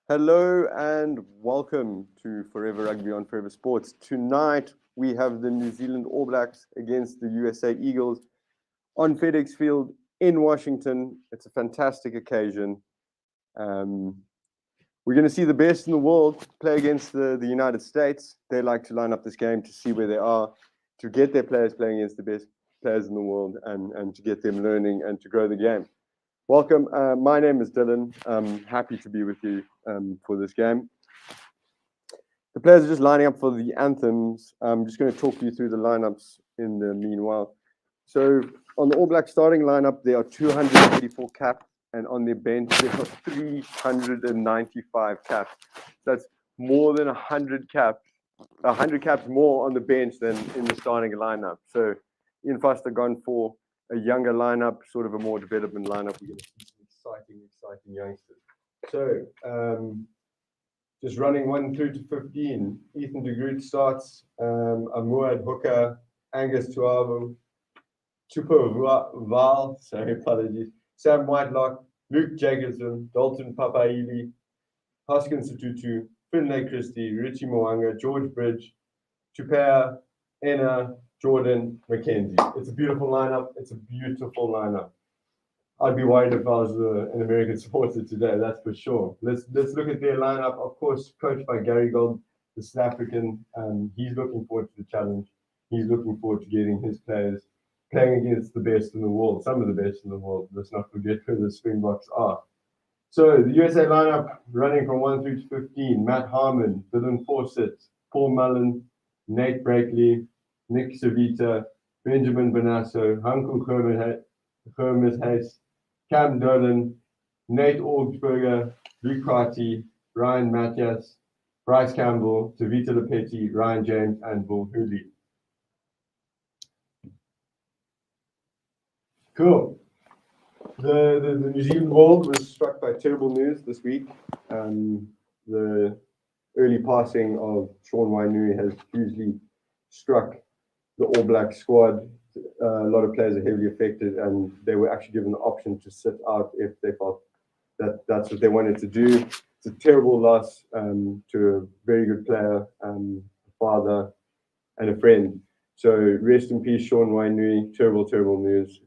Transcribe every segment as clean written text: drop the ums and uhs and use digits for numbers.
Hello and welcome to Forever Rugby on Forever Sports. Tonight we have the New Zealand All Blacks against the USA Eagles on FedEx Field in Washington. It's a fantastic occasion. Um, we're going to see the best in the world play against the United States. They like to line up this game to see where they are, to get their players playing against the best players in the world and to get them learning and to grow the game. Welcome. My name is Dylan. I'm happy to be with you for this game. The players are just lining up for the anthems. I'm just going to talk you through the lineups in the meanwhile. So on the All Black starting lineup, there are 284 caps, and on their bench, there are 395 caps. That's more than 100 caps, 100 caps more on the bench than in the starting lineup. So Ian Foster gone for a younger lineup, sort of a more development lineup. We're going to see some exciting youngsters. So just running 1 through to 15. Ethan de Groot starts. Amuad Hooker, Angus Tuavu, Tupo Val, sorry, apologies. Sam Whitelock, Luke Jacobson, Dalton Papaili, Hoskins Satutu, Finlay Christie, Richie Moanga, George Bridge, Tupea, Enna, Jordan, McKenzie. It's a beautiful lineup. It's a beautiful lineup. I'd be worried if I was an American supporter today, that's for sure. Let's look at their lineup. Of course, coached by Gary Gold, the South African. He's looking forward to the challenge. He's looking forward to getting his players playing against the best in the world, some of the best in the world. Let's not forget who the Springboks are. So the USA lineup running from 1 through to 15. Matt Harmon, Dylan Fawcett, Paul Mullen, Nate Brakely, Nick Savita, Benjamin Bonasso, Hanku Hermes Hayes, Cam Dolan, Nate Augsburger, Luke Carty, Ryan Matthias, Bryce Campbell, Tavita Lepetti, Ryan James, and Will Hooley. Cool. The New Zealand world was struck by terrible news this week. The early passing of Sean Wainui has hugely struck the All Black squad. A lot of players are heavily affected, and they were actually given the option to sit out if they felt that that's what they wanted to do. It's a terrible loss to a very good player, a father, and a friend. So rest in peace, Sean Wainui. Terrible news.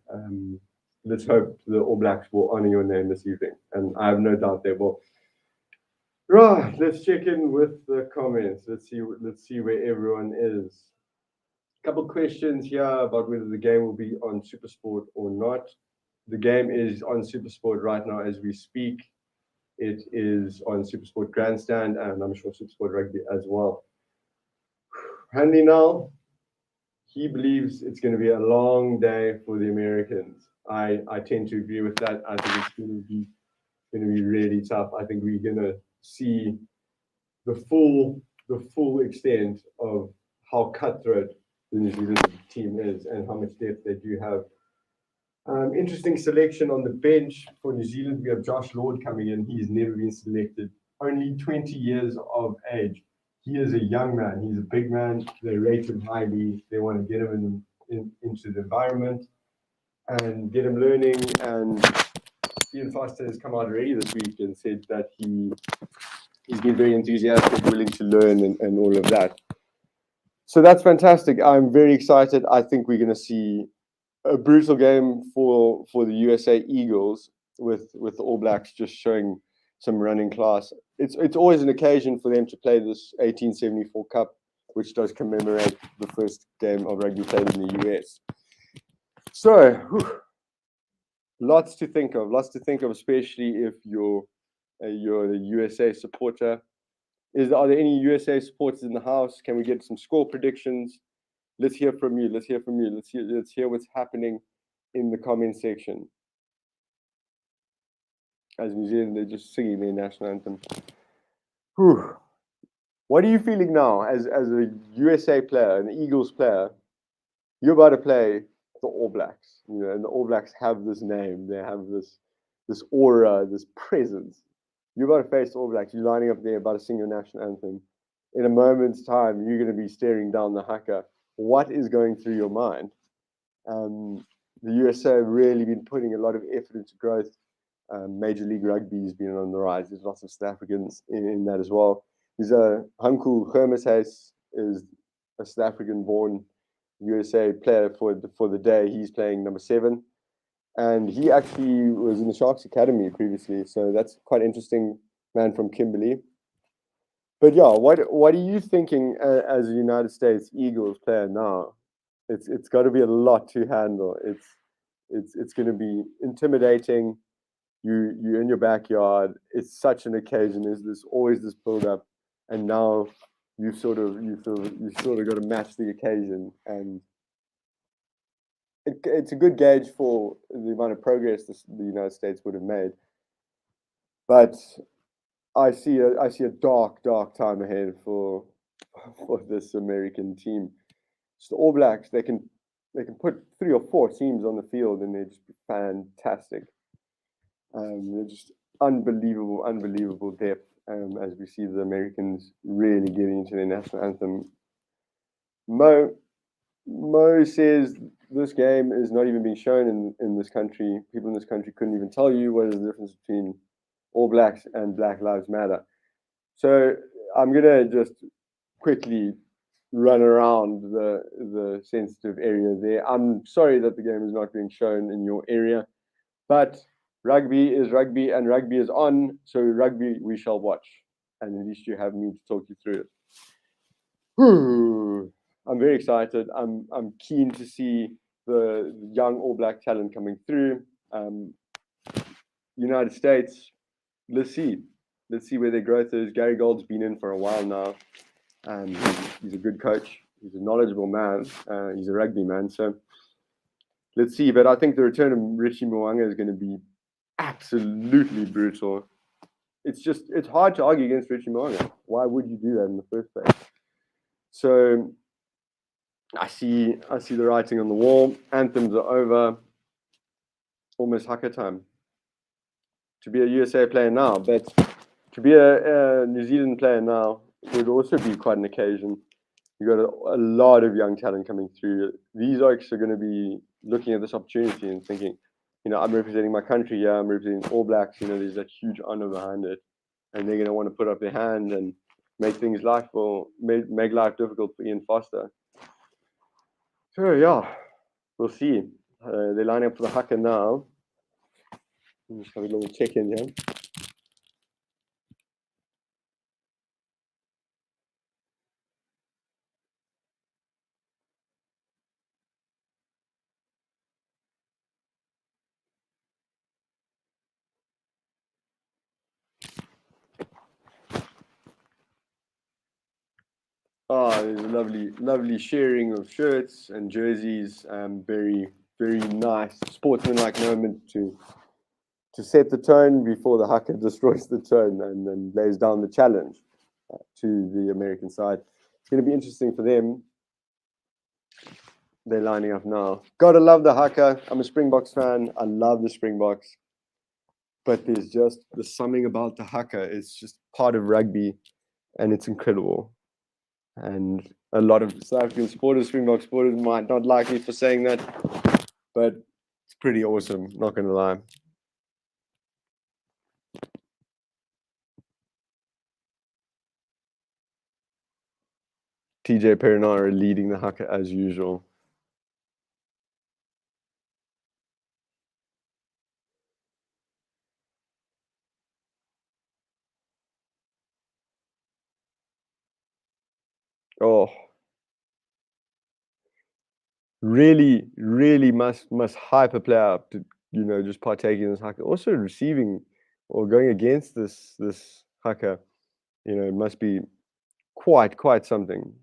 Let's hope the All Blacks will honor your name this evening, and I have no doubt they will. Right, let's check in with the comments. Let's see where everyone is. A couple of questions here about whether the game will be on SuperSport or not. The game is on SuperSport right now as we speak. It is on SuperSport Grandstand, and I'm sure SuperSport Rugby as well. Handy now, he believes it's going to be a long day for the Americans. I tend to agree with that. I think it's going to be really tough. I think we're going to see the full extent of how cutthroat the New Zealand team is and how much depth they do have. Interesting selection on the bench for New Zealand. We have Josh Lord coming in. He's never been selected. Only 20 years of age. He is a young man. He's a big man. They rate him highly. They want to get him into the environment and get him learning. And Ian Foster has come out already this week and said that he's been very enthusiastic, willing to learn and all of that. So that's fantastic. I'm very excited. I think we're going to see a brutal game for the USA Eagles with the All Blacks just showing some running class. It's always an occasion for them to play this 1874 Cup, which does commemorate the first game of rugby played in the US. So, lots to think of, especially if you're a USA supporter. Are there any USA supporters in the house? Can we get some score predictions? Let's hear from you. Let's hear what's happening in the comment section. As New Zealand, they're just singing their national anthem. Whew. What are you feeling now as a USA player, an Eagles player? You're about to play the All Blacks, and the All Blacks have this name. They have this aura, this presence. You're about to face the All Blacks. You're lining up there, about to sing your national anthem. In a moment's time, you're going to be staring down the haka. What is going through your mind? The USA have really been putting a lot of effort into growth. Major League Rugby has been on the rise. There's lots of South Africans in that as well. There's Hanku Hermeshuis is a South African-born USA player for the day. He's playing number 7, and he actually was in the Sharks Academy previously. So that's quite interesting. Man from Kimberley. But yeah, what are you thinking as a United States Eagles player now? It's got to be a lot to handle. It's going to be intimidating. You're in your backyard. It's such an occasion. There's always this build up, and now you sort of got to match the occasion, and it's a good gauge for the amount of progress the United States would have made. But I see a dark time ahead for this American team. So the All Blacks, they can put 3 or 4 teams on the field, and they're just fantastic. They're just unbelievable depth. As we see the Americans really getting into their national anthem. Mo says this game is not even being shown in this country. People in this country couldn't even tell you what is the difference between All Blacks and Black Lives Matter. So I'm gonna just quickly run around the sensitive area there. I'm sorry that the game is not being shown in your area, but rugby is rugby and rugby is on, so rugby we shall watch. And at least you have me to talk you through it. Whew. I'm very excited. I'm keen to see the young All Black talent coming through. United States, let's see where their growth is. Gary Gold's been in for a while now. He's a good coach. He's a knowledgeable man. He's a rugby man. So let's see. But I think the return of Richie Mo'unga is going to be absolutely brutal. It's hard to argue against Richie Mo'unga. Why would you do that in the first place? So I see the writing on the wall. Anthems are over. Almost haka time. To be a USA player now, but to be a New Zealand player now would also be quite an occasion. You've got a lot of young talent coming through. These oaks are going to be looking at this opportunity and thinking, I'm representing my country. Yeah, I'm representing All Blacks. There's that huge honor behind it, and they're going to want to put up their hand and make make life difficult for Ian Foster. So yeah, we'll see. They're lining up for the haka now. Just have a little check in here. Oh, there's a lovely sharing of shirts and jerseys. Very nice sportsmanlike moment to set the tone before the haka destroys the tone and then lays down the challenge to the American side. It's going to be interesting for them. They're lining up now. Gotta love the haka. I'm a Springboks fan. I love the Springboks. But there's something about the haka. It's just part of rugby, and it's incredible. And a lot of South African supporters, Springbok supporters, might not like me for saying that, but it's pretty awesome, not going to lie. TJ Perinara leading the haka as usual. Oh, really must hype a player up to just partaking in this haka. Also receiving or going against this haka, it must be quite something.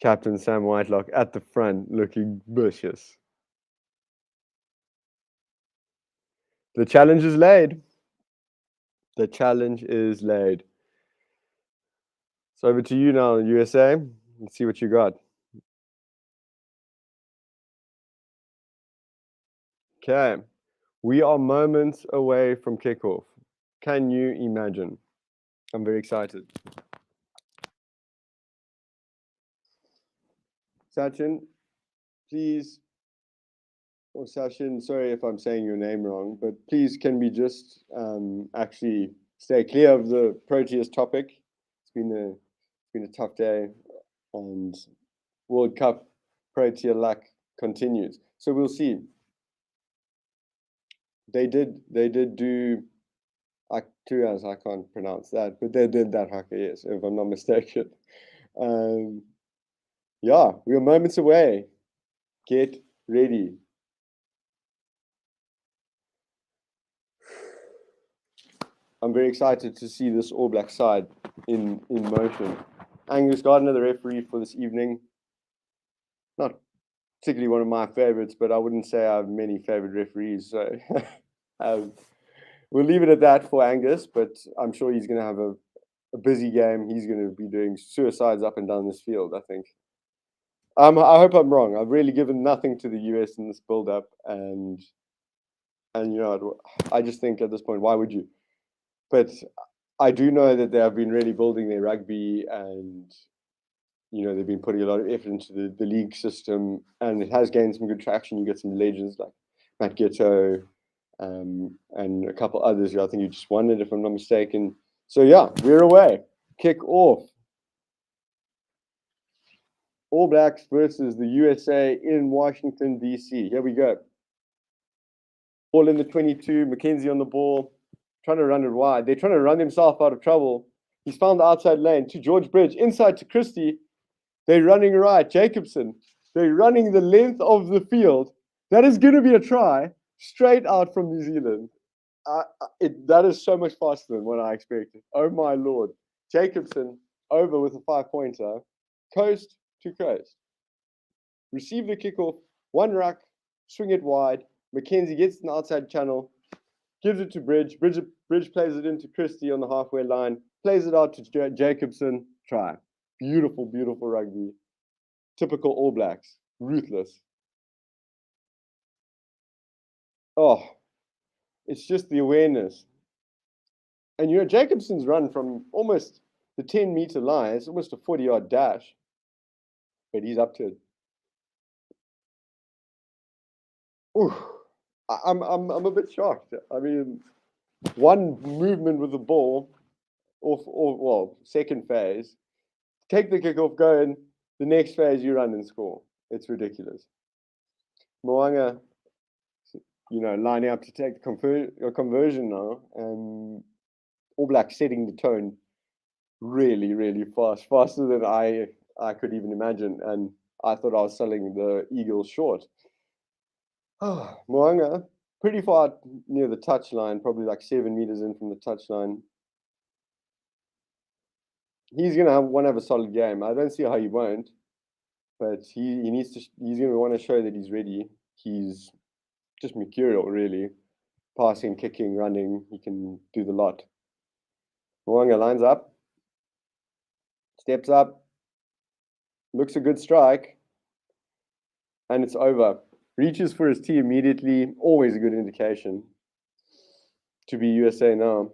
Captain Sam Whitelock at the front, looking vicious. The challenge is laid. The challenge is laid. So over to you now, USA. Let's see what you got. Okay. We are moments away from kickoff. Can you imagine? I'm very excited. Sachin, please, or Sachin, sorry if I'm saying your name wrong, but please can we just actually stay clear of the Proteas topic? It's been a tough day, and World Cup Protea luck continues. So we'll see. They did do Arcturus, I can't pronounce that, but they did that haka, yes, if I'm not mistaken. Yeah, we are moments away. Get ready. I'm very excited to see this All Black side in motion. Angus Gardner, the referee for this evening. Not particularly one of my favorites, but I wouldn't say I have many favorite referees. So we'll leave it at that for Angus, but I'm sure he's going to have a busy game. He's going to be doing suicides up and down this field, I think. I hope I'm wrong. I've really given nothing to the US in this build-up, and you know, I just think at this point, why would you? But I do know that they have been really building their rugby, and you know, they've been putting a lot of effort into the league system, and it has gained some good traction. You get some legends like Matt Ghetto, and a couple others who I think you just won it, if I'm not mistaken. So yeah, we're away. Kick off. All Blacks versus the USA in Washington, D.C. Here we go. Ball in the 22, Mackenzie on the ball, trying to run it wide. They're trying to run himself out of trouble. He's found the outside lane to George Bridge, inside to Christie. They're running right. Jacobson, they're running the length of the field. That is going to be a try straight out from New Zealand. That is so much faster than what I expected. Oh my Lord. Jacobson over with a 5-pointer. Coast to coast. Receive the kickoff. One ruck. Swing it wide. Mackenzie gets an outside channel. Gives it to Bridge. Bridge plays it into Christie on the halfway line. Plays it out to Jacobson. Try. Beautiful, beautiful rugby. Typical All Blacks. Ruthless. Oh, it's just the awareness. And you know, Jacobson's run from almost the 10-meter line, it's almost a 40-yard dash. But he's up to it. Ooh, I'm a bit shocked. I mean, one movement with the ball, well, second phase, take the kickoff, go in. The next phase, you run and score. It's ridiculous. Moanga, you know, lining up to take the conversion now, and All Blacks setting the tone really, really fast, faster than I could even imagine, and I thought I was selling the Eagles short. Oh, Moanga, pretty far near the touchline, probably like 7 meters in from the touchline. He's gonna have a solid game. I don't see how he won't, but he needs to. He's gonna want to show that he's ready. He's just mercurial, really. Passing, kicking, running, he can do the lot. Moanga lines up, steps up, looks a good strike, and it's over. Reaches for his tee immediately, always a good indication to be USA now.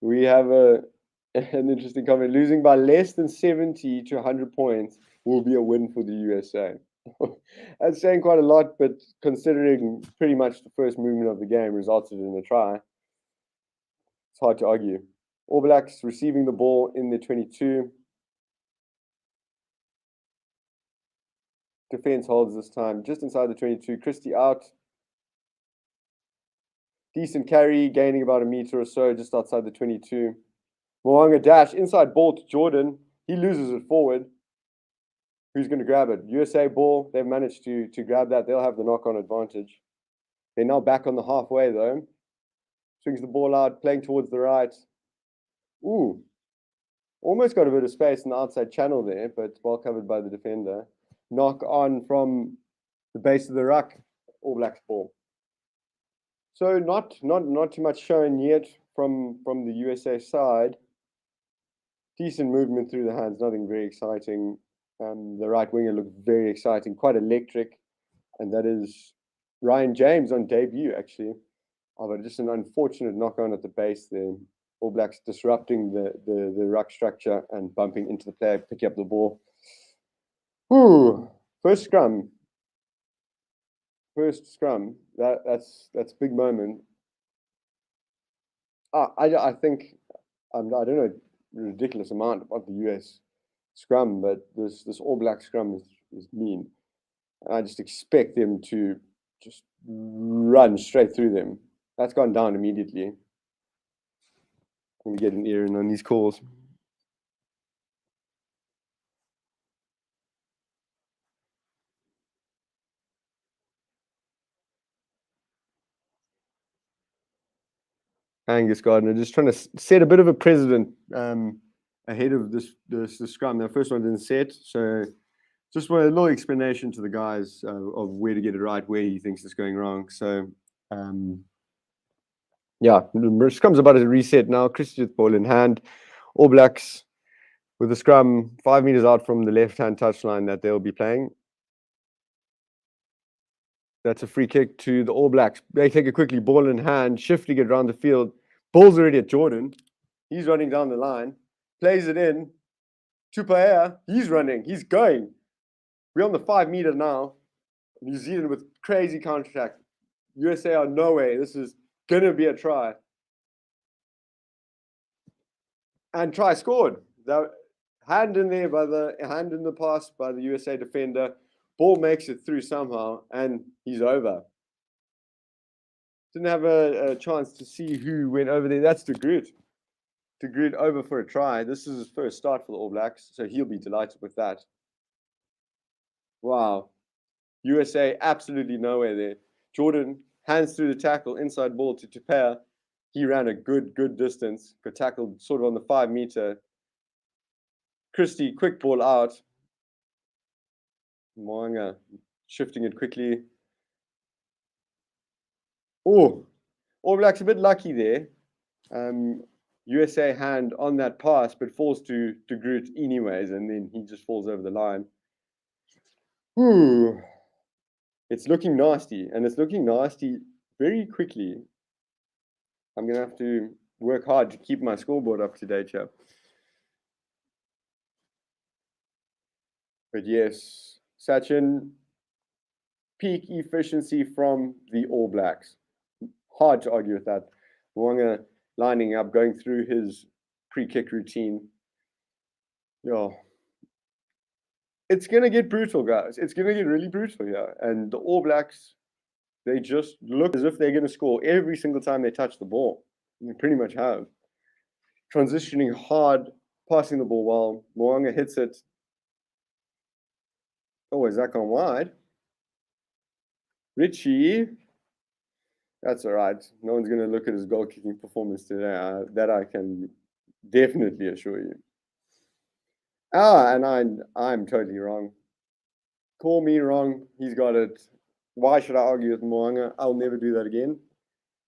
We have an interesting comment. Losing by less than 70 to 100 points will be a win for the USA. That's saying quite a lot, but considering pretty much the first movement of the game resulted in a try, it's hard to argue. All Blacks receiving the ball in the 22. Defense holds this time just inside the 22. Christie out. Decent carry, gaining about a meter or so just outside the 22. Moanga dash, inside ball to Jordan. He loses it forward. Who's going to grab it? USA ball. They've managed to grab that. They'll have the knock-on advantage. They're now back on the halfway, though. Swings the ball out, playing towards the right. Ooh. Almost got a bit of space in the outside channel there, but well covered by the defender. Knock on from the base of the ruck. All Blacks ball. So not too much showing yet from the USA side. Decent movement through the hands, nothing very exciting. The right winger looked very exciting, quite electric, and that is Ryan James on debut, actually. Oh, but just an unfortunate knock-on at the base there. All Blacks disrupting the ruck structure and bumping into the player, picking up the ball. Ooh, first scrum. That's big moment. I think I don't know ridiculous amount of the US scrum, but this All Black scrum is mean. I just expect them to just run straight through them. That's gone down immediately. I'm gonna get an ear in on these calls. Angus Gardner just trying to set a bit of a precedent ahead of this scrum. The first one didn't set, so just want a little explanation to the guys of where to get it right, where he thinks it's going wrong. So yeah, the scrum's about to reset now. Christie with ball in hand. All Blacks with the scrum 5 meters out from the left-hand touchline that they'll be playing. That's a free kick to the All Blacks. They take it quickly, ball in hand, shifting it around the field. Ball's already at Jordan. He's running down the line, plays it in. Tupaea, he's running, he's going. We're on the 5 meter now. New Zealand with crazy counter-attack. USA are no way. This is going to be a try. And try scored. The hand in there hand in the pass by the USA defender. Ball makes it through somehow, and he's over. Didn't have a chance to see who went over there. That's De Groot. De Groot over for a try. This is his first start for the All Blacks, so he'll be delighted with that. Wow. USA absolutely nowhere there. Jordan hands through the tackle, inside ball to Tupaea. He ran a good distance, got tackled sort of on the 5 meter. Christie, quick ball out. Moanga shifting it quickly. Oh, All Blacks a bit lucky there. USA hand on that pass, but falls to Groot anyways, and then he just falls over the line. Ooh, it's looking nasty, and it's looking nasty very quickly. I'm going to have to work hard to keep my scoreboard up to date here. But yes, Sachin, peak efficiency from the All Blacks. Hard to argue with that. Moanga lining up, going through his pre-kick routine. Yeah. It's going to get brutal, guys. It's going to get really brutal here. And the All Blacks, they just look as if they're going to score every single time they touch the ball. And they pretty much have. Transitioning hard, passing the ball well. Moanga hits it. Oh, is that gone wide? Richie. That's all right. No one's going to look at his goal kicking performance today. That I can definitely assure you. And I'm totally wrong. Call me wrong. He's got it. Why should I argue with Moanga? I'll never do that again.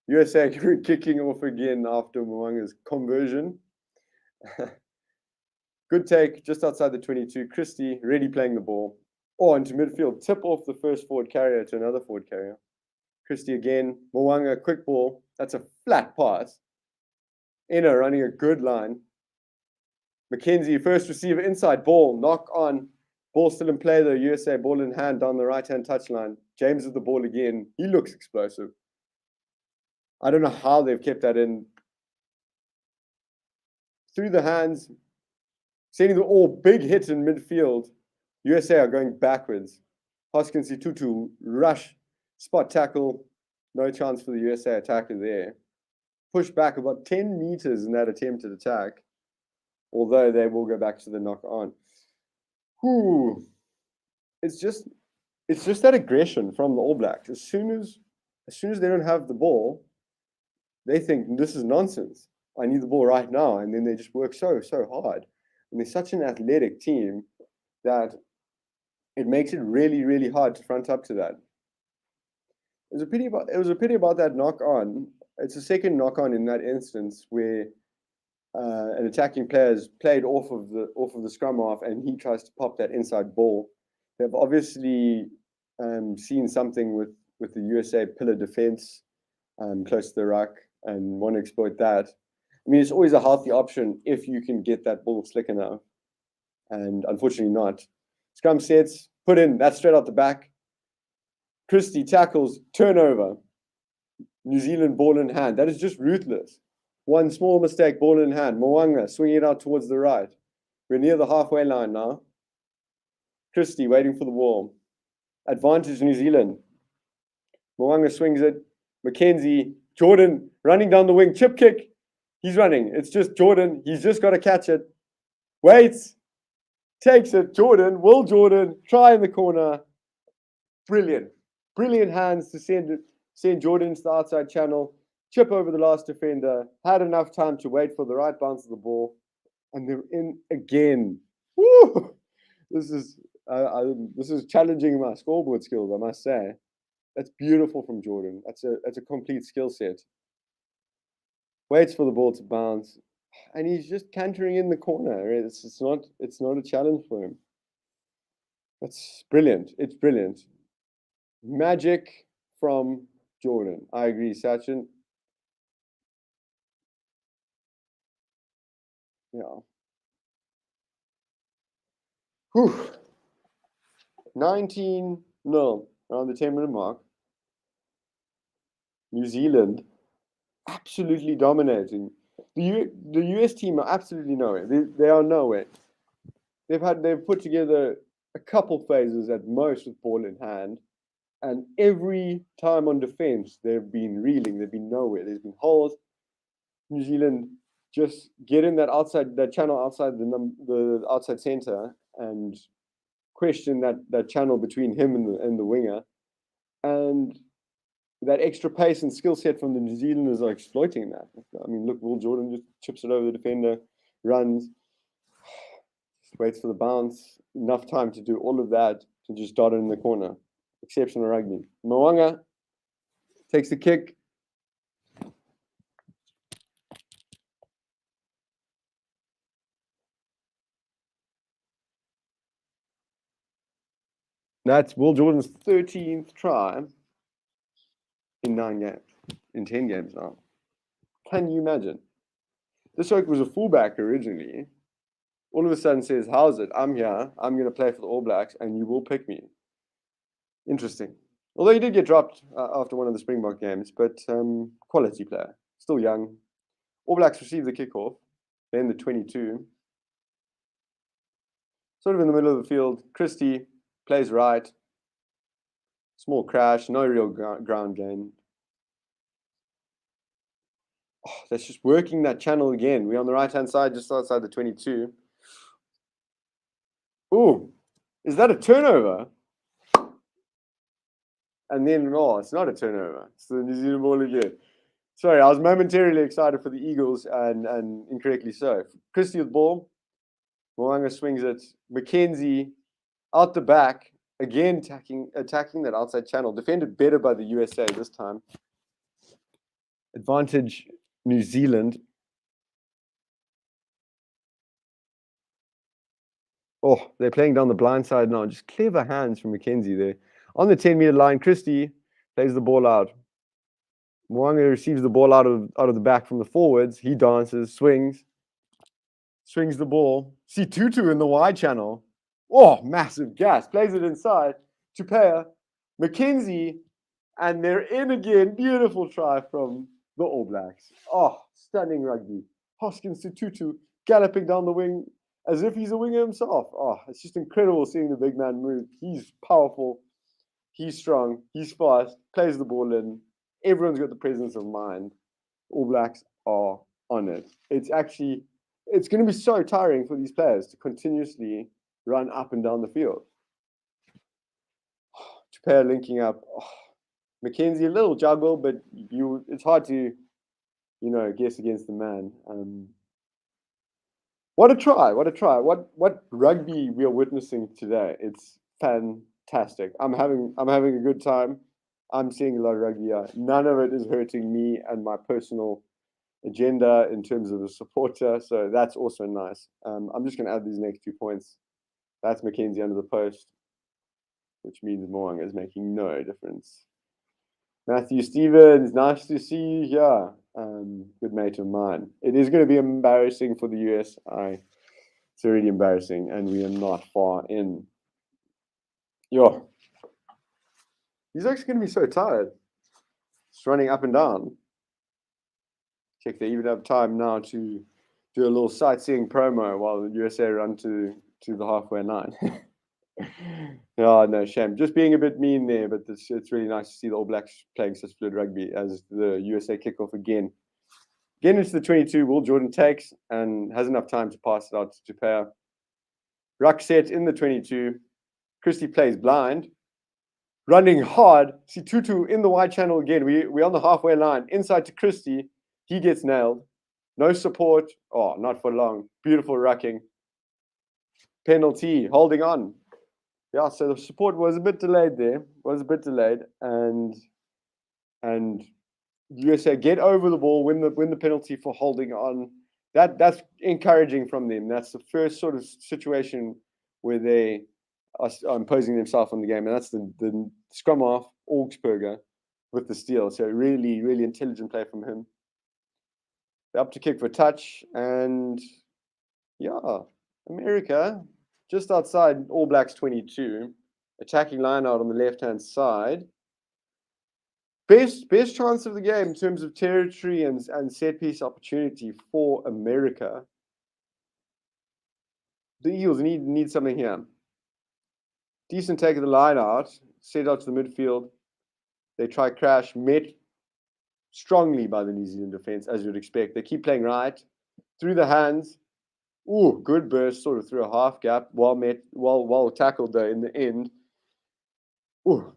USA kicking off again after Moanga's conversion. Good take, just outside the 22. Christie ready playing the ball. Oh, into midfield. Tip off the first forward carrier to another forward carrier. Christie again. Moanga, quick ball. That's a flat pass. Inner running a good line. McKenzie, first receiver, inside ball. Knock on. Ball still in play though. USA ball in hand down the right-hand touchline. James with the ball again. He looks explosive. I don't know how they've kept that in. Through the hands. Sending the all big hit in midfield. USA are going backwards. Hoskins Tutu rush. Spot tackle. No chance for the USA attacker there. Push back about 10 meters in that attempted attack. Although they will go back to the knock on. Ooh. It's just that aggression from the All Blacks. As soon as they don't have the ball, they think this is nonsense. I need the ball right now. And then they just work so hard. And they're such an athletic team that it makes it really, really hard to front up to that. It was a pity about that knock on. It's a second knock on in that instance where an attacking player is played off of the scrum half and he tries to pop that inside ball. They've obviously seen something with the USA pillar defense close to the ruck and want to exploit that. I mean, it's always a healthy option if you can get that ball slick enough, and unfortunately not. Scrum sets, put in, that's straight out the back. Christie tackles, turnover. New Zealand ball in hand. That is just ruthless. One small mistake, ball in hand. Mo'unga swinging it out towards the right. We're near the halfway line now. Christie waiting for the ball. Advantage New Zealand. Mo'unga swings it. Mackenzie, Jordan running down the wing. Chip kick. He's running. It's just Jordan. He's just got to catch it. Waits. Takes it. Jordan. Will Jordan. Try in the corner. Brilliant. Brilliant hands to send Jordan into the outside channel. Chip over the last defender. Had enough time to wait for the right bounce of the ball. And they're in again. Woo! This is challenging my scoreboard skills, I must say. That's beautiful from Jordan. That's a complete skill set. Waits for the ball to bounce, and he's just cantering in the corner. It's not a challenge for him. That's brilliant. It's brilliant. Magic from Jordan. I agree, Sachin. Yeah. Whew. 19-0 around the 10-minute mark. New Zealand absolutely dominating. The US team are absolutely nowhere. They are nowhere. They've put together a couple phases at most with ball in hand, and every time on defense they've been reeling. They've been nowhere. There's been holes. New Zealand just get in that channel outside the outside center and question that channel between him and the winger, and that extra pace and skill set from the New Zealanders are exploiting that. I mean, look, Will Jordan just chips it over the defender, runs, just waits for the bounce. Enough time to do all of that to just dot it in the corner. Exceptional rugby. Mo'unga takes the kick. That's Will Jordan's 13th try in 9 games, in 10 games now. Can you imagine? This bloke was a fullback originally. All of a sudden says, how's it? I'm here. I'm going to play for the All Blacks, and you will pick me. Interesting. Although he did get dropped after one of the Springbok games, but quality player. Still young. All Blacks receive the kickoff. Then the 22. Sort of in the middle of the field. Christie plays right. Small crash. No real ground gain. Oh, that's just working that channel again. We're on the right-hand side, just outside the 22. Ooh, is that a turnover? And then, oh, it's not a turnover. It's the New Zealand ball again. Sorry, I was momentarily excited for the Eagles and incorrectly so. Christie with ball. Mo'unga swings it. Mackenzie out the back. Again, attacking that outside channel. Defended better by the USA this time. Advantage New Zealand. Oh, they're playing down the blind side now. Just clever hands from Mackenzie there. On the 10-meter line, Christie plays the ball out. Mo'unga receives the ball out of the back from the forwards. He dances, swings the ball. See Tutu in the wide channel. Oh, massive gas. Plays it inside. Tupea, Mackenzie, and they're in again. Beautiful try from the All Blacks. Oh, stunning rugby. Hoskins to Tutu, galloping down the wing as if he's a winger himself. Oh, it's just incredible seeing the big man move. He's powerful. He's strong. He's fast. Plays the ball in. Everyone's got the presence of mind. All Blacks are on it. It's going to be so tiring for these players to continuously run up and down the field. Tupea linking up. Oh, Mackenzie, a little juggle, but it's hard to, guess against the man. What a try. What a try. What rugby we are witnessing today. It's fantastic. I'm having a good time. I'm seeing a lot of rugby. None of it is hurting me and my personal agenda in terms of a supporter. So that's also nice. I'm just going to add these next 2 points. That's Mackenzie under the post, which means Mo'unga is making no difference. Matthew Stevens, nice to see you here. good mate of mine. It is going to be embarrassing for the US. It's already embarrassing, and we are not far in. Yo, he's actually going to be so tired. Just running up and down. Check, they even have time now to do a little sightseeing promo while the USA run to the halfway line. Oh, no, shame. Just being a bit mean there, but it's really nice to see the All Blacks playing such good rugby as the USA kick off again. Getting into the 22, Will Jordan takes and has enough time to pass it out to Tupea. Ruck set in the 22. Christie plays blind. Running hard. See Tutu in the wide channel again. We're on the halfway line. Inside to Christie. He gets nailed. No support. Oh, not for long. Beautiful rucking. Penalty. Holding on. Yeah, so the support was a bit delayed there. And USA get over the ball, win the penalty for holding on. That's encouraging from them. That's the first sort of situation where they are imposing themselves on the game, and that's the scrum half Augsburger with the steal. So really, really intelligent play from him. They're up to kick for touch, and yeah, America just outside All Blacks 22, attacking line out on the left-hand side. Best chance of the game in terms of territory and set piece opportunity for America. The Eagles need something here. Decent take of the line out, set out to the midfield. They try crash, met strongly by the New Zealand defense, as you'd expect. They keep playing right through the hands. Ooh, good burst, sort of through a half gap, well tackled though in the end. Ooh,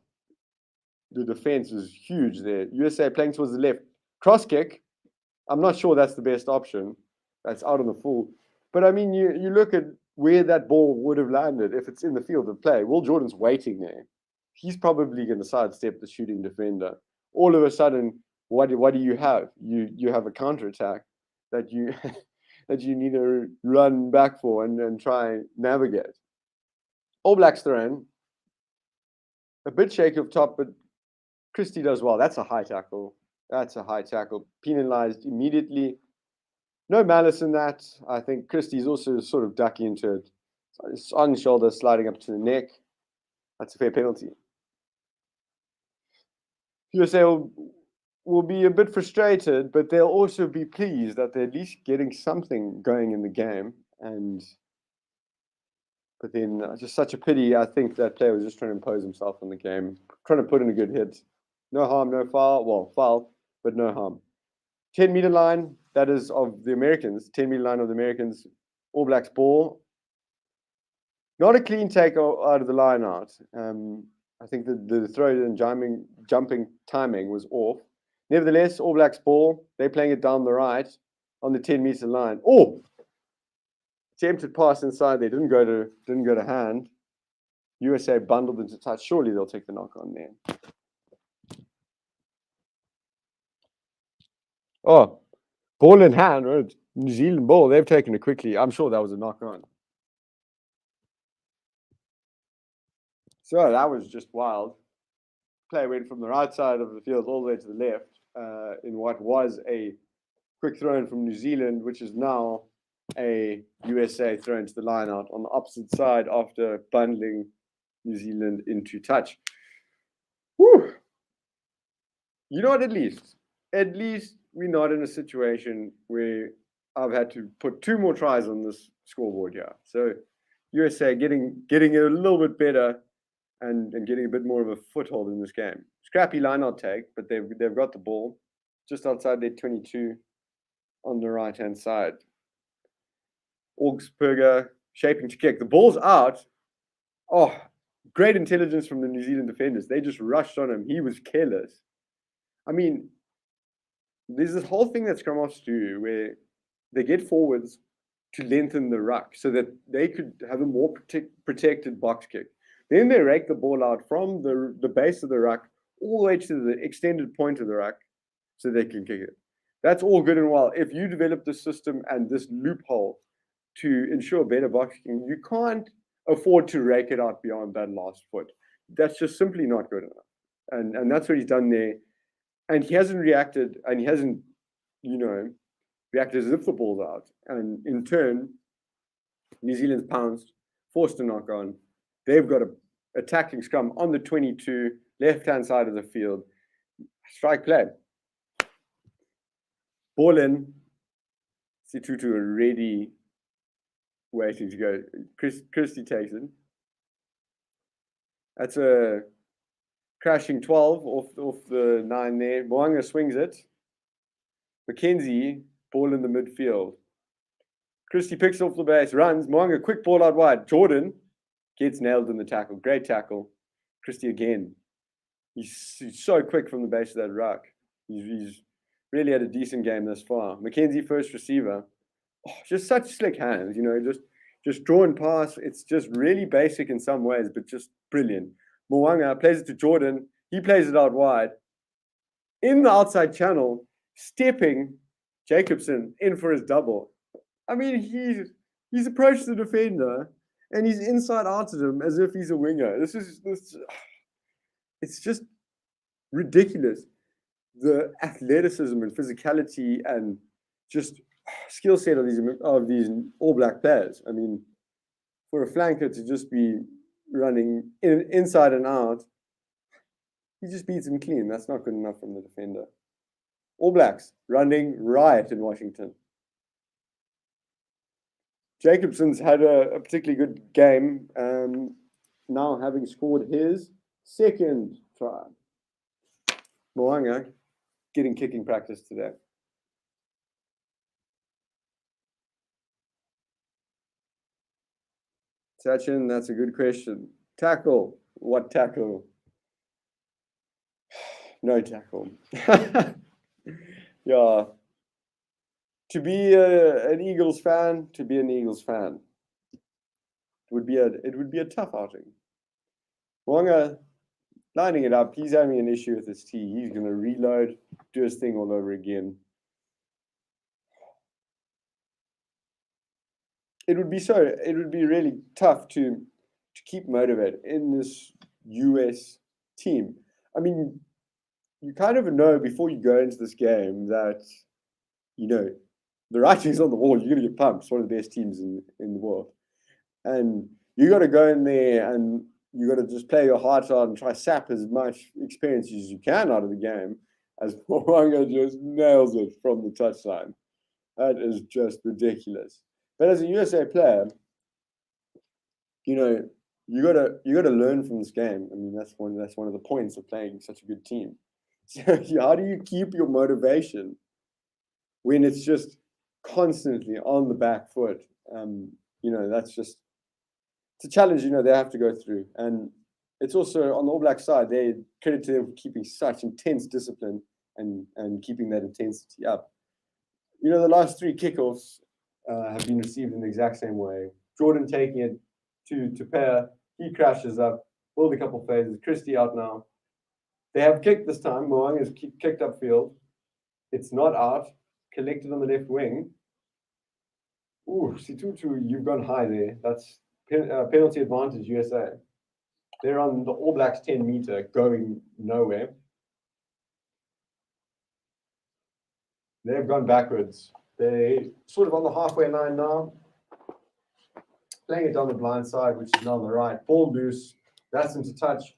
the defense was huge there. USA playing towards the left. Cross kick. I'm not sure that's the best option. That's out on the full. But I mean, you look at where that ball would have landed if it's in the field of play. Will Jordan's waiting there. He's probably going to sidestep the shooting defender. All of a sudden, what do you have? You have a counterattack that you that you need to run back for and try and navigate. All Blacks throw a bit shaky up top, but Christie does well. That's a high tackle. Penalized immediately. No malice in that. I think Christie's also sort of ducking into it. It's on the shoulder, sliding up to the neck. That's a fair penalty. USA will be a bit frustrated, but they'll also be pleased that they're at least getting something going in the game. But then just such a pity. I think that player was just trying to impose himself on the game, trying to put in a good hit. No harm, no foul. Well, foul, but no harm. 10-meter line, that is of the Americans. 10-meter line of the Americans. All Blacks ball. Not a clean take out of the line out. I think the throw and jumping timing was off. Nevertheless, All Blacks ball. They're playing it down the right on the 10-meter line. Oh, attempted pass inside there. Didn't go to hand. USA bundled into touch. Surely they'll take the knock on there. Oh, ball in hand, right? New Zealand ball. They've taken it quickly. I'm sure that was a knock on. So that was just wild. Play went from the right side of the field all the way to the left in what was a quick throw in from New Zealand, which is now a USA throw into the line out on the opposite side after bundling New Zealand into touch. Whew. You know what, at least we're not in a situation where I've had to put 2 more tries on this scoreboard here. So USA getting a little bit better and getting a bit more of a foothold in this game. Scrappy line out take, but they've got the ball just outside their 22 on the right-hand side. Augsburger shaping to kick. The ball's out. Oh, great intelligence from the New Zealand defenders. They just rushed on him. He was careless. I mean, there's this whole thing that scrum offs do where they get forwards to lengthen the ruck so that they could have a more protected box kick. Then they rake the ball out from the base of the ruck all the way to the extended point of the ruck so they can kick it. That's all good and well. If you develop this system and this loophole to ensure better box kicking, you can't afford to rake it out beyond that last foot. That's just simply not good enough. And that's what he's done there. And he hasn't reacted and he hasn't reacted as if the ball's out. And in turn, New Zealand's pounced, forced a knock on. They've got a attacking scrum on the 22, left-hand side of the field. Strike play. Ball in. Situtu already waiting to go. Christie takes it. That's a crashing 12 off the 9 there. Moanga swings it. Mackenzie, ball in the midfield. Christie picks off the base, runs. Moanga, quick ball out wide. Jordan gets nailed in the tackle. Great tackle. Christie again. He's so quick from the base of that ruck. He's really had a decent game thus far. Mackenzie, first receiver. Oh, just such slick hands, just draw and pass. It's just really basic in some ways, but just brilliant. Moanga plays it to Jordan. He plays it out wide. In the outside channel, stepping Jacobson in for his double. I mean, he's approached the defender and he's inside out at him as if he's a winger. It's just ridiculous. The athleticism and physicality and just skill set of these All Black players. I mean, for a flanker to just be running inside and out, he just beats him clean. That's not good enough from the defender. All Blacks running riot in Washington. Jacobson's had a particularly good game, now having scored his second try. Moanga getting kicking practice today. Sachin, that's a good question. Tackle. What tackle? No tackle. Yeah. To be an Eagles fan, it would be a tough outing. Moanga lining it up. He's having an issue with his tee. He's going to reload, do his thing all over again. It would be really tough to keep motivated in this US team. I mean, you kind of know before you go into this game that, the writing's on the wall. You're going to get pumped. It's one of the best teams in the world. And you got to go in there and you got to just play your heart out and try sap as much experience as you can out of the game, as Moanga just nails it from the touchline. That is just ridiculous. But as a USA player, you gotta learn from this game. I mean, that's one of the points of playing such a good team. So how do you keep your motivation when it's just constantly on the back foot? That's just, it's a challenge, they have to go through. And it's also on the All Black side, they credit to them for keeping such intense discipline and keeping that intensity up. The last 3 kickoffs have been received in the exact same way. Jordan taking it to pair, he crashes up, pulled a couple phases. Christie out now. They have kicked this time. Moang has kicked upfield. It's not out. Collected on the left wing. Ooh, Situtu, you've gone high there. That's penalty advantage, USA. They're on the All Blacks 10 meter, going nowhere. They've gone backwards. They're sort of on the halfway line now. Playing it down the blind side, which is now on the right. Ball loose. That's into touch.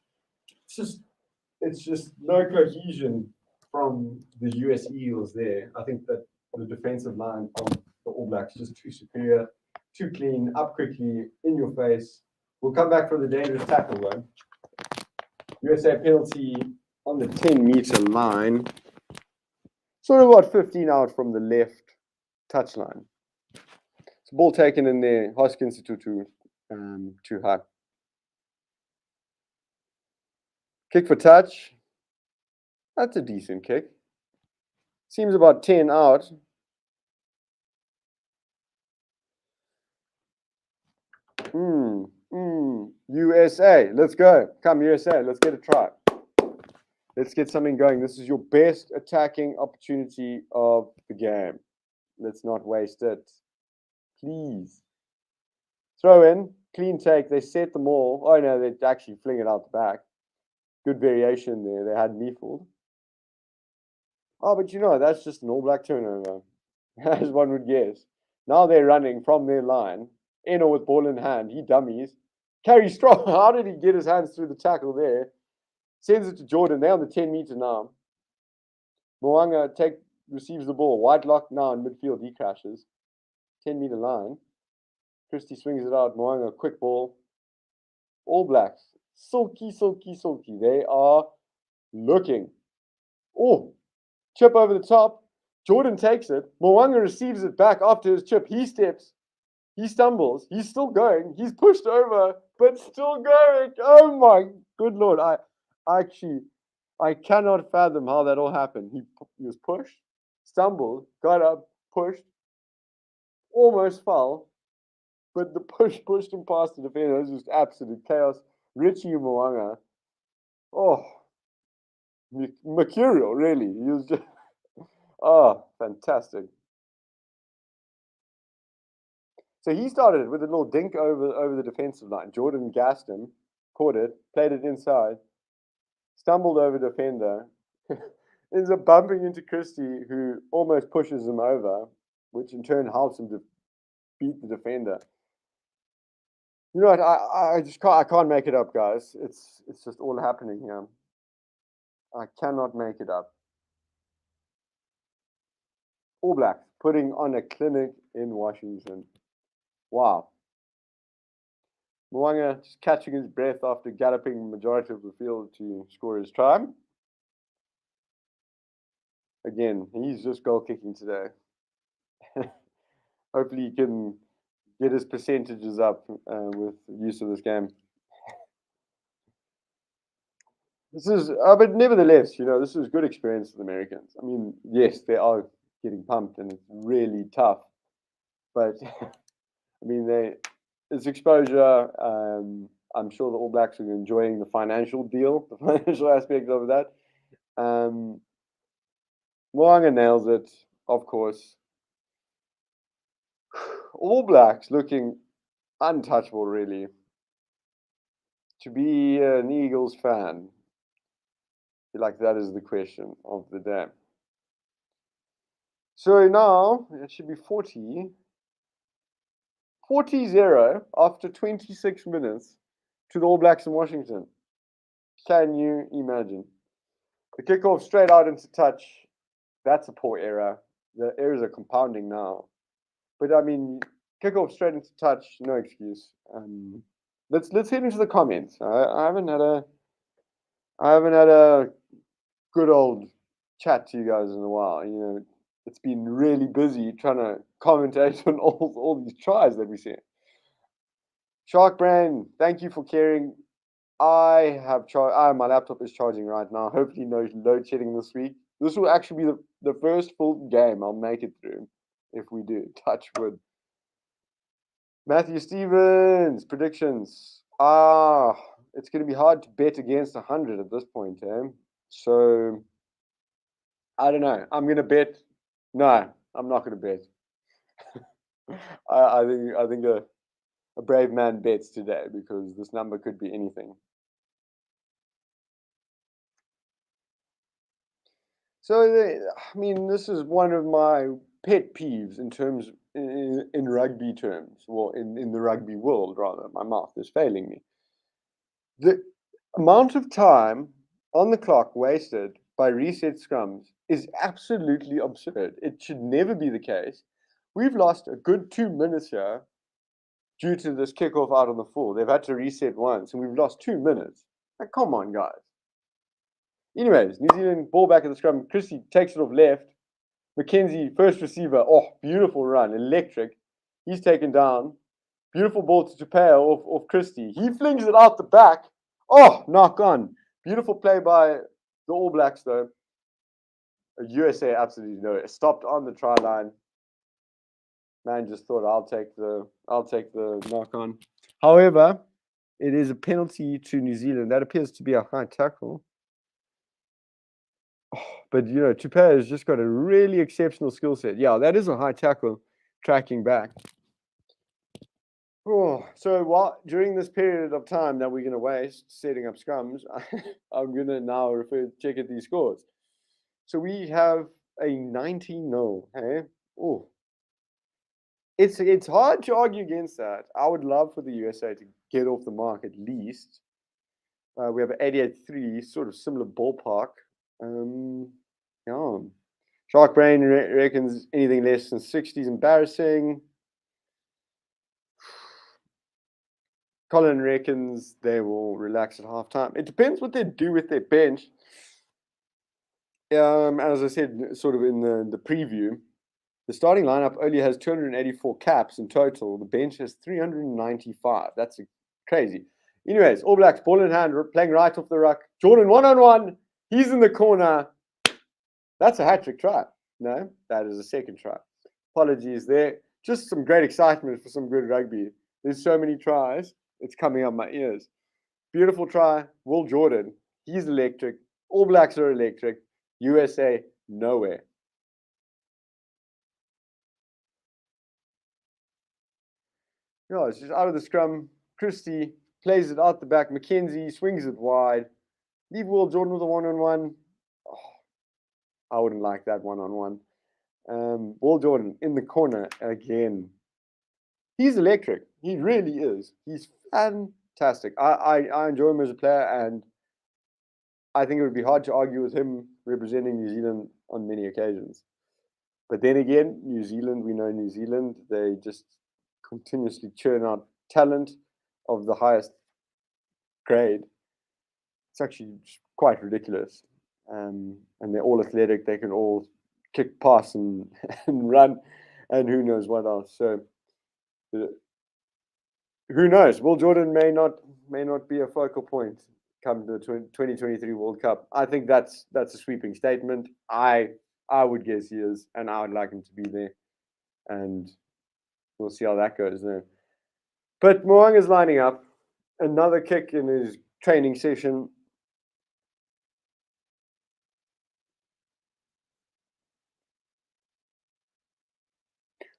It's just no cohesion from the US Eagles there. I think that the defensive line from the All Blacks is just too superior, too clean, up quickly, in your face. We'll come back from the dangerous tackle though. USA penalty on the 10 meter line. Sort of about 15 out from the left touchline. It's a ball taken in there. Hoskins too high. Kick for touch. That's a decent kick. Seems about 10 out. USA. Let's go. Come, USA. Let's get a try. Let's get something going. This is your best attacking opportunity of the game. Let's not waste it. Please. Throw in. Clean take. They set them all. Oh, no, they actually fling it out the back. Good variation there. They had me fooled. Oh, but that's just an All Black turnover, as one would guess. Now they're running from their line. Eno with ball in hand. He dummies. Carry strong. How did he get his hands through the tackle there? Sends it to Jordan. They're on the 10-meter now. Moanga receives the ball. Watchalong now in midfield. He crashes. 10-meter line. Christie swings it out. Moanga, quick ball. All Blacks. Silky, silky, silky. They are looking. Oh, chip over the top. Jordan takes it. Moanga receives it back after his chip. He steps. He stumbles. He's still going. He's pushed over, but still going. Oh my good Lord. I cannot fathom how that all happened. He was pushed, stumbled, got up, pushed, almost fell, but the push pushed him past the defender. It was just absolute chaos. Richie Moanga. Oh, mercurial, really. He was just, fantastic. So he started with a little dink over the defensive line. Jordan gassed him, caught it, played it inside, stumbled over defender, ends up bumping into Christie, who almost pushes him over, which in turn helps him to beat the defender. You know what? I can't make it up, guys. It's just all happening here. I cannot make it up. All Blacks putting on a clinic in Washington. Wow. Moanga just catching his breath after galloping the majority of the field to score his try. Again, he's just goal kicking today. Hopefully he can get his percentages up with use of this game. This is, but nevertheless, this is good experience for the Americans. I mean, yes, they are getting pumped and it's really tough, but I mean, it's exposure. I'm sure the All Blacks are enjoying the financial deal, the financial aspect of that. Moanga nails it, of course. All Blacks looking untouchable, really. To be an Eagles fan, I feel like that is the question of the day. So now it should be 40-0 after 26 minutes to the All Blacks in Washington. Can you imagine? The kickoff straight out into touch. That's a poor error. The errors are compounding now. But I mean, kickoff straight into touch, no excuse. Let's head into the comments. I haven't had a good old chat to you guys in a while. It's been really busy trying to commentate on all these tries that we see. Shark Brain, thank you for caring. I have my laptop is charging right now. Hopefully no load shedding this week. This will actually be the first full game I'll make it through if we do. Touch wood. Matthew Stevens, predictions. It's going to be hard to bet against 100 at this point, So, I don't know. I'm going to bet. No, I'm not going to bet. I think a brave man bets today because this number could be anything. So, I mean, this is one of my pet peeves in terms in rugby terms, well, in the rugby world rather. My mouth is failing me. The amount of time on the clock wasted by reset scrums is absolutely absurd. It should never be the case. We've lost a good 2 minutes here due to this kickoff out on the full. They've had to reset once, and we've lost 2 minutes. Like, come on, guys. Anyways, New Zealand ball back at the scrum. Christie takes it off left. McKenzie, first receiver. Oh, beautiful run. Electric. He's taken down. Beautiful ball to Tupea off Christie. He flings it out the back. Oh, knock on. Beautiful play by the All Blacks, though. USA absolutely no. It stopped on the try line. Man just thought I'll take the knock on. However, it is a penalty to New Zealand. That appears to be a high tackle. But Tupea has just got a really exceptional skill set. Yeah, that is a high tackle, tracking back. Oh, so during this period of time that we're going to waste setting up scrums, I'm going to now check at these scores. So we have a 19-0. Hey, oh, it's hard to argue against that. I would love for the USA to get off the mark at least. We have an 88-3, sort of similar ballpark. Yeah. Shark Brain reckons anything less than 60 is embarrassing. Colin reckons they will relax at halftime. It depends what they do with their bench. As I said, sort of in the preview, the starting lineup only has 284 caps in total. The bench has 395. That's crazy. Anyways, All Blacks, ball in hand, playing right off the ruck. Jordan one-on-one. He's in the corner. That's a hat-trick try. No, that is a second try. Apologies there. Just some great excitement for some good rugby. There's so many tries. It's coming up my ears. Beautiful try. Will Jordan. He's electric. All Blacks are electric. USA, nowhere. Yeah, it's just out of the scrum. Christie plays it out the back. McKenzie swings it wide. Leave Will Jordan with a one-on-one. Oh, I wouldn't like that one-on-one. Will Jordan in the corner again. He's electric. He really is. He's fantastic. I enjoy him as a player, and I think it would be hard to argue with him representing New Zealand on many occasions. But then again, New Zealand, we know New Zealand, they just continuously churn out talent of the highest grade. It's actually quite ridiculous. And they're all athletic. They can all kick, pass, and run, and who knows what else. So who knows? Will Jordan may not be a focal point come the 2023 World Cup. I think that's a sweeping statement. I would guess he is, and I would like him to be there. And we'll see how that goes then. But Mo'unga's lining up. Another kick in his training session.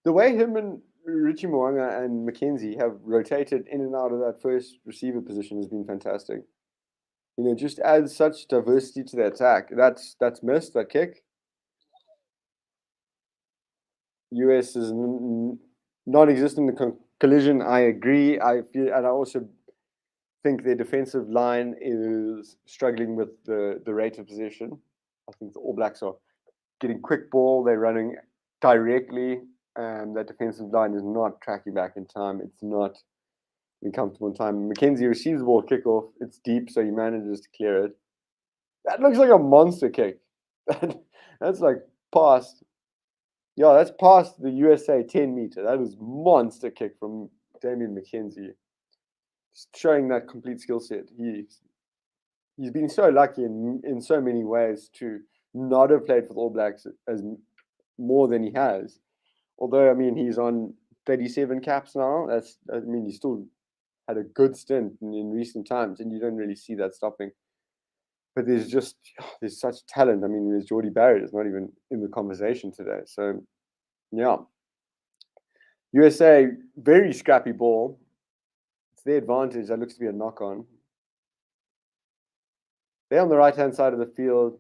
The way him and Richie Mo'unga and McKenzie have rotated in and out of that first receiver position has been fantastic. You know, just adds such diversity to the attack. That's missed, that kick. US is non-existent in the collision. I agree. I feel, and I also think their defensive line is struggling with the rate of possession. I think the All Blacks are getting quick ball. They're running directly. That defensive line is not tracking back in time. It's not being comfortable in time. McKenzie receives the ball kickoff. It's deep, so he manages to clear it. That looks like a monster kick. That's like past. Yeah, that's past the USA 10 meter. That is monster kick from Damian McKenzie. Just showing that complete skill set. He's been so lucky in so many ways to not have played for the All Blacks as more than he has. Although, I mean, he's on 37 caps now. He still had a good stint in recent times, and you don't really see that stopping. But there's such talent. I mean, there's Geordie Barrett is not even in the conversation today. So, yeah. USA, very scrappy ball. It's their advantage. That looks to be a knock-on. They're on the right-hand side of the field.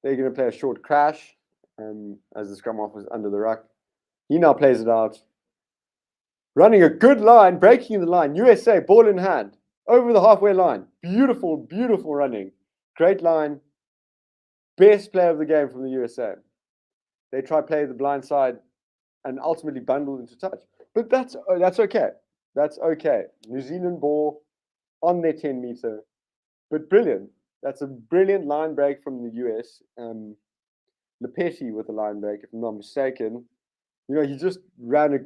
They're going to play a short crash as the scrum half was under the ruck. He now plays it out. Running a good line, breaking the line. USA, ball in hand, over the halfway line. Beautiful, beautiful running. Great line. Best player of the game from the USA. They try to play the blind side and ultimately bundle into touch. But that's okay. That's okay. New Zealand ball on their 10 meter. But brilliant. That's a brilliant line break from the US. Lepetti with the line break, if I'm not mistaken. You know, he just ran a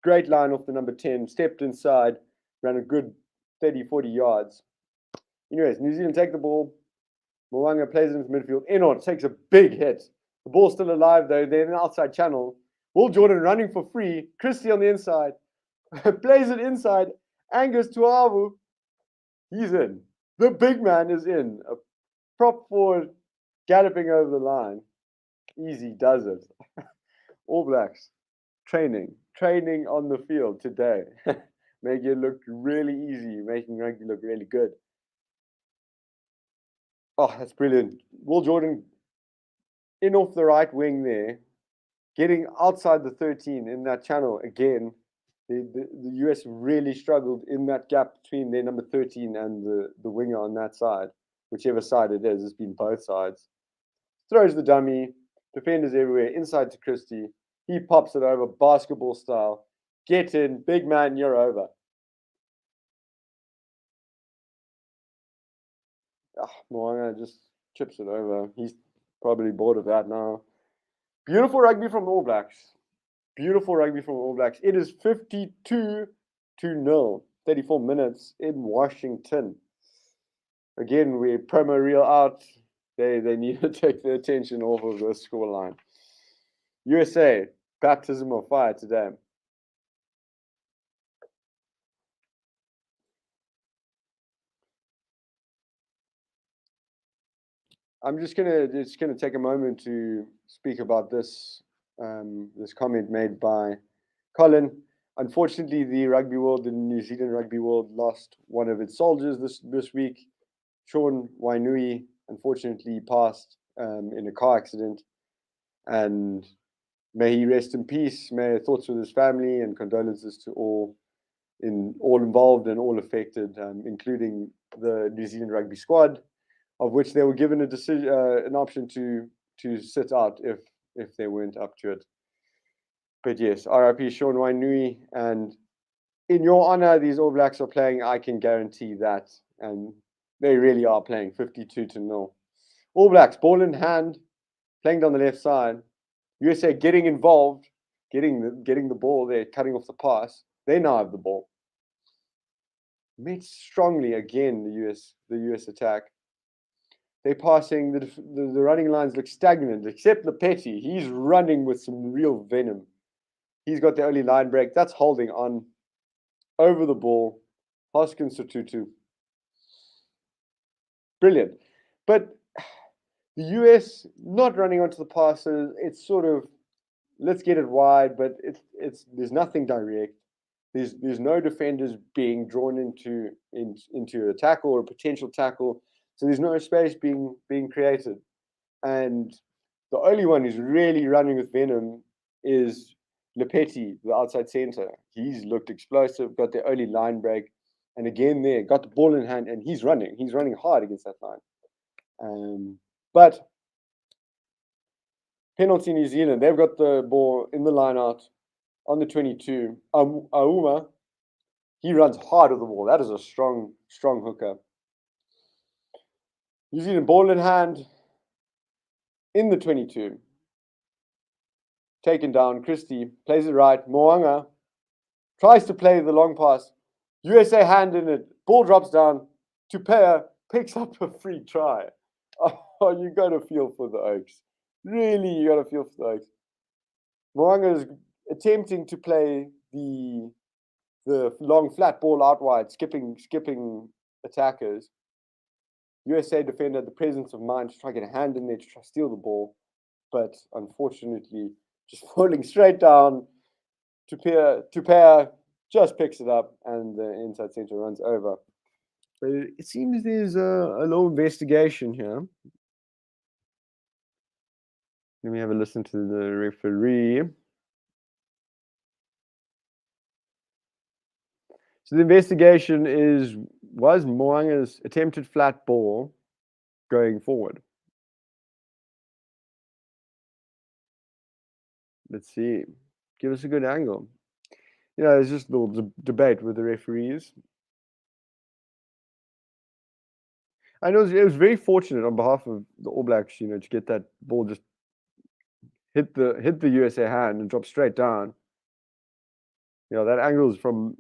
great line off the number 10, stepped inside, ran a good 30, 40 yards. Anyways, New Zealand take the ball. Mo'unga plays it into midfield. Enoch takes a big hit. The ball's still alive, though. They're in the outside channel. Will Jordan running for free. Christie on the inside. Plays it inside. Angus Tuavu. He's in. The big man is in. A prop forward galloping over the line. Easy does it. All Blacks training on the field today. Making it look really easy, making rugby look really good. Oh, that's brilliant. Will Jordan in off the right wing there, getting outside the 13 in that channel again. The US really struggled in that gap between their number 13 and the winger on that side, whichever side it is. It's been both sides. Throws the dummy, defenders everywhere, inside to Christie. He pops it over, basketball style. Get in, big man, you're over. Moanga just chips it over. He's probably bored of that now. Beautiful rugby from All Blacks. Beautiful rugby from All Blacks. It is 52-0, 34 minutes in Washington. Again, we promo reel out. They need to take their attention off of the scoreline. USA, baptism of fire today. I'm just gonna take a moment to speak about this this comment made by Colin. Unfortunately, the rugby world, the New Zealand rugby world, lost one of its soldiers this week. Sean Wainui unfortunately passed in a car accident, and may he rest in peace. May thoughts with his family and condolences to all involved and all affected, including the New Zealand rugby squad, of which they were given a decision, an option to sit out if they weren't up to it. But yes, RIP Sean Wainui, and in your honor, these All Blacks are playing. I can guarantee that, and they really are playing 52-0. All Blacks, ball in hand, playing down the left side. USA getting involved, getting the ball there, cutting off the pass. They now have the ball. Met strongly again. The US attack. They're passing. The running lines look stagnant, except Lepetti. He's running with some real venom. He's got the early line break. That's holding on over the ball. Hoskins Sotutu. Brilliant. But the US not running onto the passes. It's sort of, let's get it wide, but there's nothing direct. There's no defenders being drawn into a tackle or a potential tackle. So there's no space being created. And the only one who's really running with venom is Lepetti, the outside center. He's looked explosive, got the early line break, and again there, got the ball in hand, and he's running. He's running hard against that line. But penalty New Zealand, they've got the ball in the line out on the 22. Auma, he runs hard with the ball. That is a strong hooker. New Zealand ball in hand in the 22. Taken down. Christie plays it right. Moanga tries to play the long pass. USA hand in it. Ball drops down. Tupea picks up a free try. Oh, you got to feel for the Oaks. Really, you got to feel for the Oaks. Moanga is attempting to play the long flat ball out wide, skipping attackers. USA defender had the presence of mind to try to get a hand in there to try to steal the ball, but unfortunately, just falling straight down. Tupea just picks it up, and the inside center runs over. But it seems there's a little investigation here. Let me have a listen to the referee. So the investigation was Moanga's attempted flat ball going forward? Let's see. Give us a good angle. There's just a little debate with the referees. I know it was very fortunate on behalf of the All Blacks, to get that ball just hit the USA hand and drop straight down. That angle is from.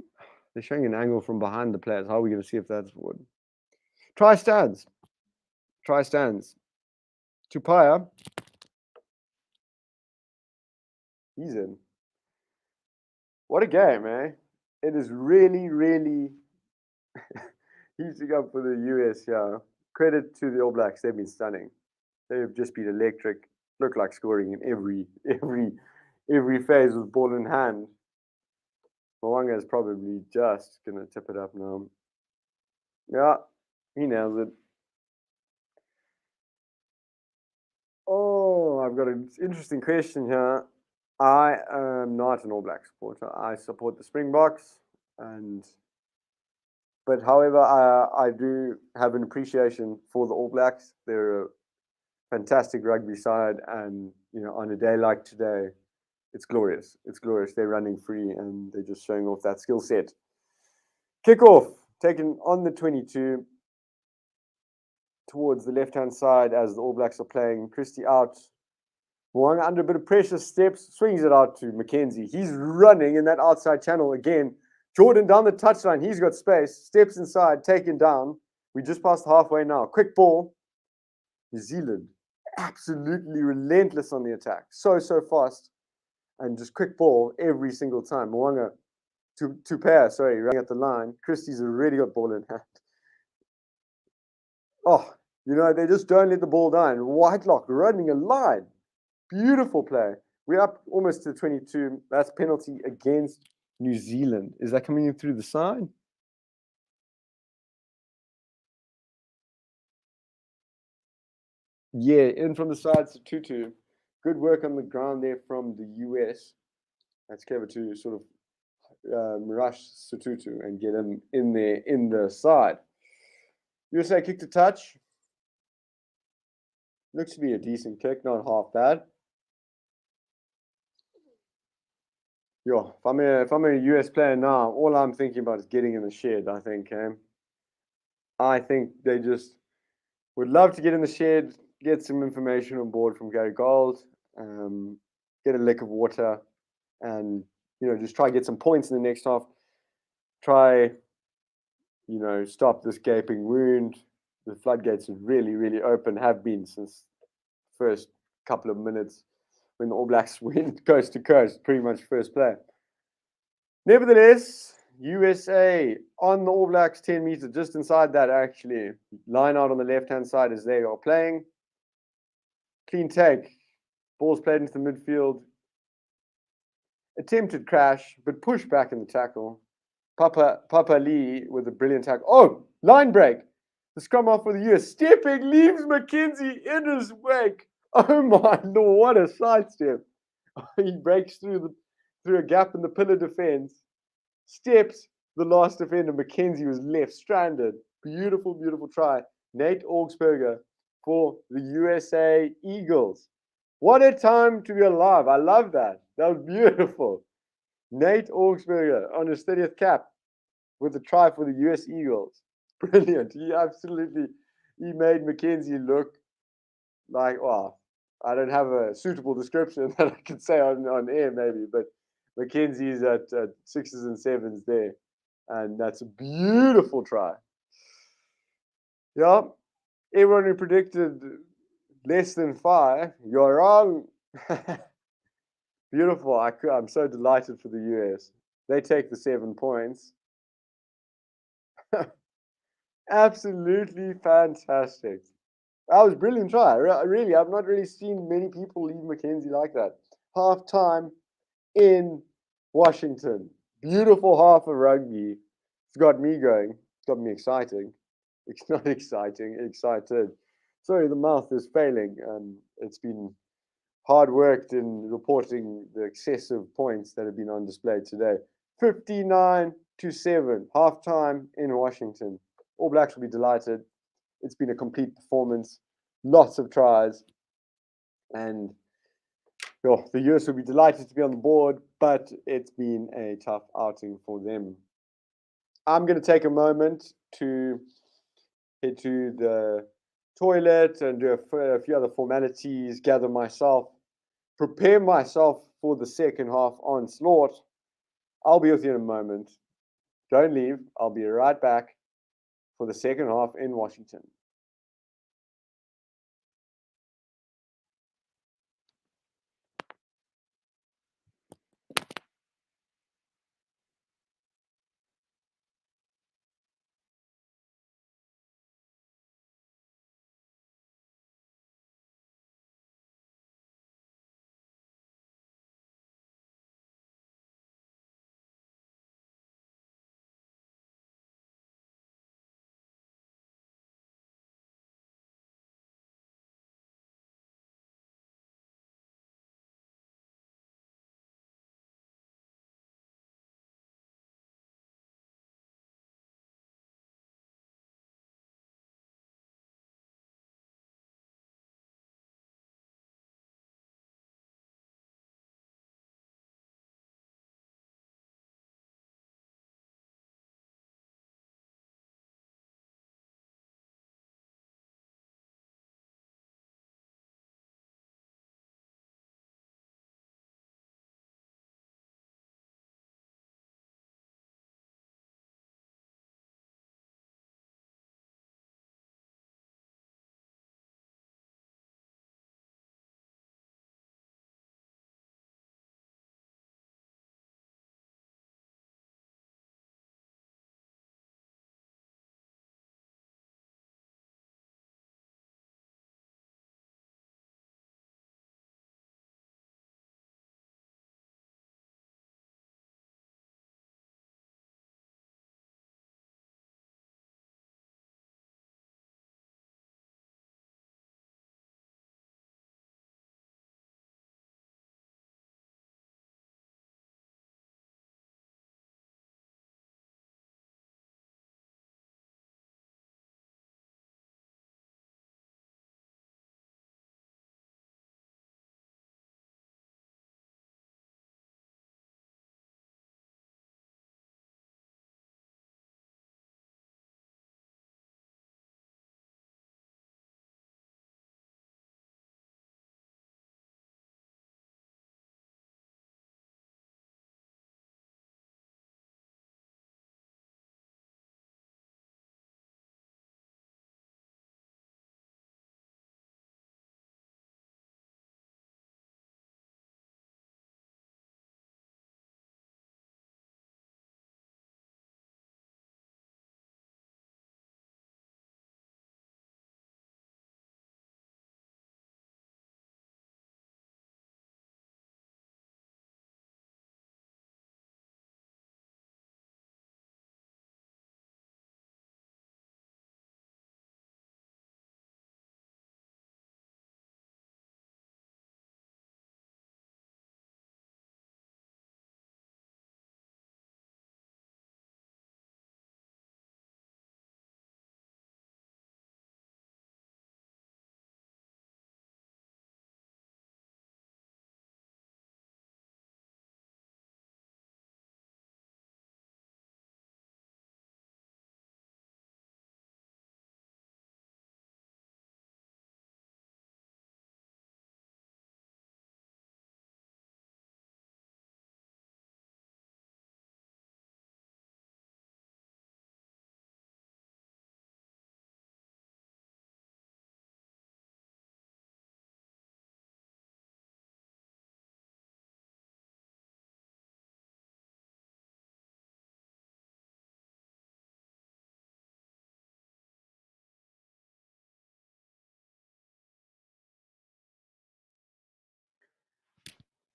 They're showing an angle from behind the players. How are we going to see if that's forward? Try stands. Tupaya. He's in. What a game, eh? It is really, really heating up for the US. Yeah. Credit to the All Blacks. They've been stunning. They've just been electric. Look like scoring in every phase with ball in hand. Moanga is probably just gonna tip it up now. Yeah, he nails it. Oh, I've got an interesting question here. I am not an All Black supporter. I support the Springboks, but however, I do have an appreciation for the All Blacks. They're a fantastic rugby side, and on a day like today, it's glorious. It's glorious. They're running free and they're just showing off that skill set. Kickoff taken on the 22 towards the left-hand side as the All Blacks are playing. Christie out. Moanga under a bit of pressure, steps, swings it out to Mackenzie. He's running in that outside channel again. Jordan down the touchline. He's got space. Steps inside, taken down. We just passed halfway now. Quick ball. New Zealand absolutely relentless on the attack. So fast. And just quick ball every single time. Moanga to pair, sorry, running at the line. Christie's already got ball in hand. Oh, they just don't let the ball down. Whitelock running a line. Beautiful play. We're up almost to 22. That's penalty against New Zealand. Is that coming in through the side? Yeah, in from the side to Tutu. Good work on the ground there from the US. That's clever to sort of rush Sututu and get him in there in the side. USA kick to touch. Looks to be a decent kick, not half bad. Yeah, if I'm a US player now, all I'm thinking about is getting in the shed, I think. I think they just would love to get in the shed, get some information on board from Gary Gold, get a lick of water, and just try to get some points in the next half. Try, stop this gaping wound. The floodgates are really open, have been since the first couple of minutes when the All Blacks went coast to coast, pretty much first play. Nevertheless, USA on the All Blacks 10 meters, just inside that actually. Line out on the left-hand side as they are playing. Clean take. Ball's played into the midfield. Attempted crash, but pushed back in the tackle. Papa Lee with a brilliant tackle. Oh, line break. The scrum half for the US. Stepping, leaves Mackenzie in his wake. Oh my lord, what a sidestep. He breaks through a gap in the pillar defense. Steps the last defender. Mackenzie was left stranded. Beautiful try. Nate Augsburger for the USA Eagles. What a time to be alive. I love that. That was beautiful. Nate Augsburger on his 30th cap with a try for the US Eagles. Brilliant. He made Mackenzie look like, well, I don't have a suitable description that I can say on air maybe, but Mackenzie's at 6s and 7s there. And that's a beautiful try. Yeah, everyone who predicted less than 5, you're wrong. Beautiful. I'm so delighted for the US. They take the 7 points. Absolutely fantastic. That was a brilliant try. Really, I've not really seen many people leave Mackenzie like that. Half time in Washington. Beautiful half of rugby. It's got me going. It's got me exciting. It's not exciting, excited. Sorry, the mouth is failing. It's been hard worked in reporting the excessive points that have been on display today. 59-7, half time in Washington. All Blacks will be delighted. It's been a complete performance, lots of tries, and the US will be delighted to be on the board, but it's been a tough outing for them. I'm going to take a moment to head to the toilet and do a few other formalities, gather myself, prepare myself for the second half onslaught. I'll be with you in a moment. Don't leave. I'll be right back for the second half in Washington.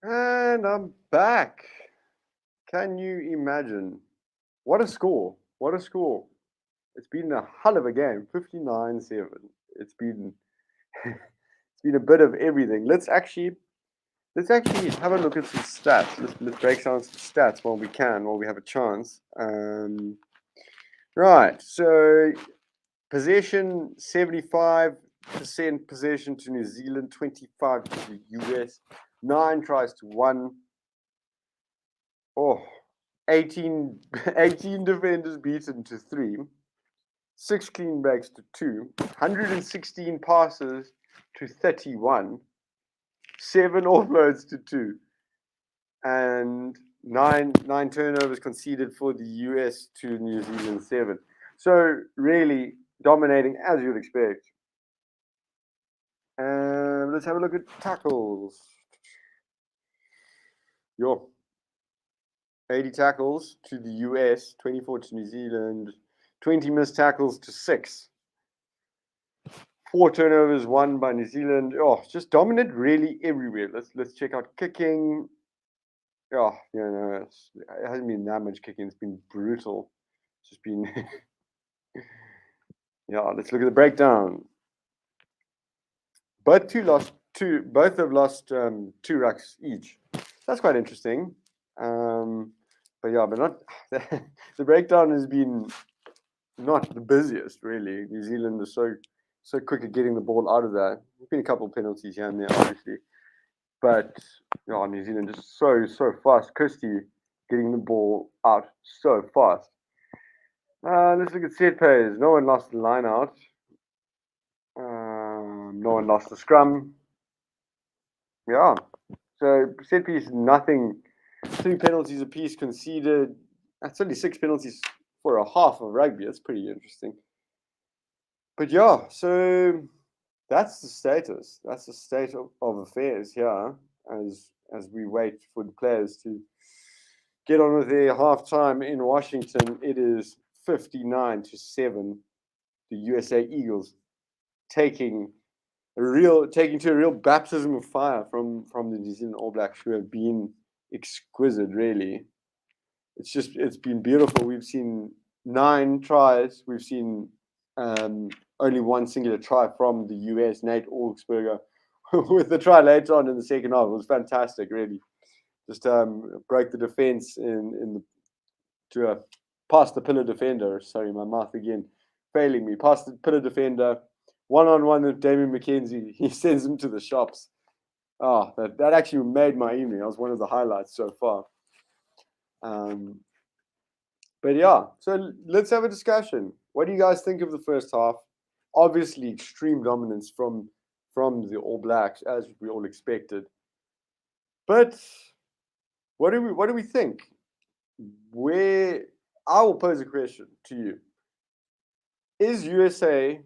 And I'm back. Can you imagine? What a score. What a score. It's been a hell of a game. 59-7. It's been it's been a bit of everything. Let's actually have a look at some stats. Let's break down some stats while we can, while we have a chance. Right. So possession 75% possession to New Zealand, 25 to the US, 9 tries to 1. Oh, 18 defenders beaten to 3, 6 clean breaks to 2, 116 passes to 31, 7 offloads to 2, and nine turnovers conceded for the US to New Zealand 7. So really dominating as you'd expect. Let's have a look at tackles. 80 tackles to the US, 24 to New Zealand, 20 missed tackles to 6. 4 turnovers, 1 by New Zealand. Oh, just dominant really everywhere. Let's check out kicking. Oh, it hasn't been that much kicking. It's been brutal. It's just been let's look at the breakdown. Both have lost 2 rucks each. That's quite interesting. But not the breakdown has been not the busiest really. New Zealand is so quick at getting the ball out of there. There's been a couple of penalties here and there, obviously, but New Zealand just so fast. Christie getting the ball out so fast. Let's look at set plays. No one lost the line out. No one lost the scrum. Yeah. So set piece, nothing. 3 penalties apiece conceded. That's only 6 penalties for a half of rugby. That's pretty interesting. But so that's the status. That's the state of affairs here as we wait for the players to get on with their halftime in Washington. It is 59-7. The USA Eagles taking to a real baptism of fire from the New Zealand All Blacks, who have been exquisite, really. It's been beautiful. We've seen 9 tries. We've seen only 1 singular try from the US, Nate Augsburger, with the try later on in the second half. It was fantastic, really. Just broke the defense past the pillar defender. Sorry, my mouth again failing me. Past the pillar defender, 1-on-1 with Damien McKenzie. He sends him to the shops. Oh, that actually made my evening. That was one of the highlights so far. But so let's have a discussion. What do you guys think of the first half? Obviously, extreme dominance from the All Blacks, as we all expected. But what do we think? I will pose a question to you. Is USA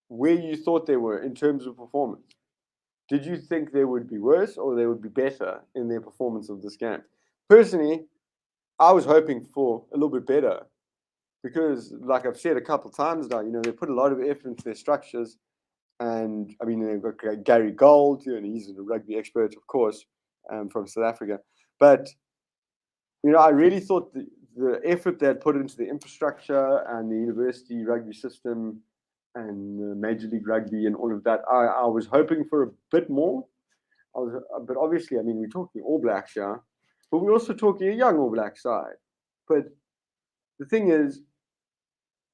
where you thought they were in terms of performance? Did you think they would be worse or they would be better in their performance of this game? Personally, I was hoping for a little bit better because, like I've said a couple of times now, they put a lot of effort into their structures. And I mean, they've got Gary Gold, he's a rugby expert, of course, from South Africa. But, I really thought the effort they had put into the infrastructure and the university rugby system and Major League Rugby and all of that, I was hoping for a bit more. But obviously, I mean, we're talking All Blacks here, but we're also talking a young All Black side. But the thing is,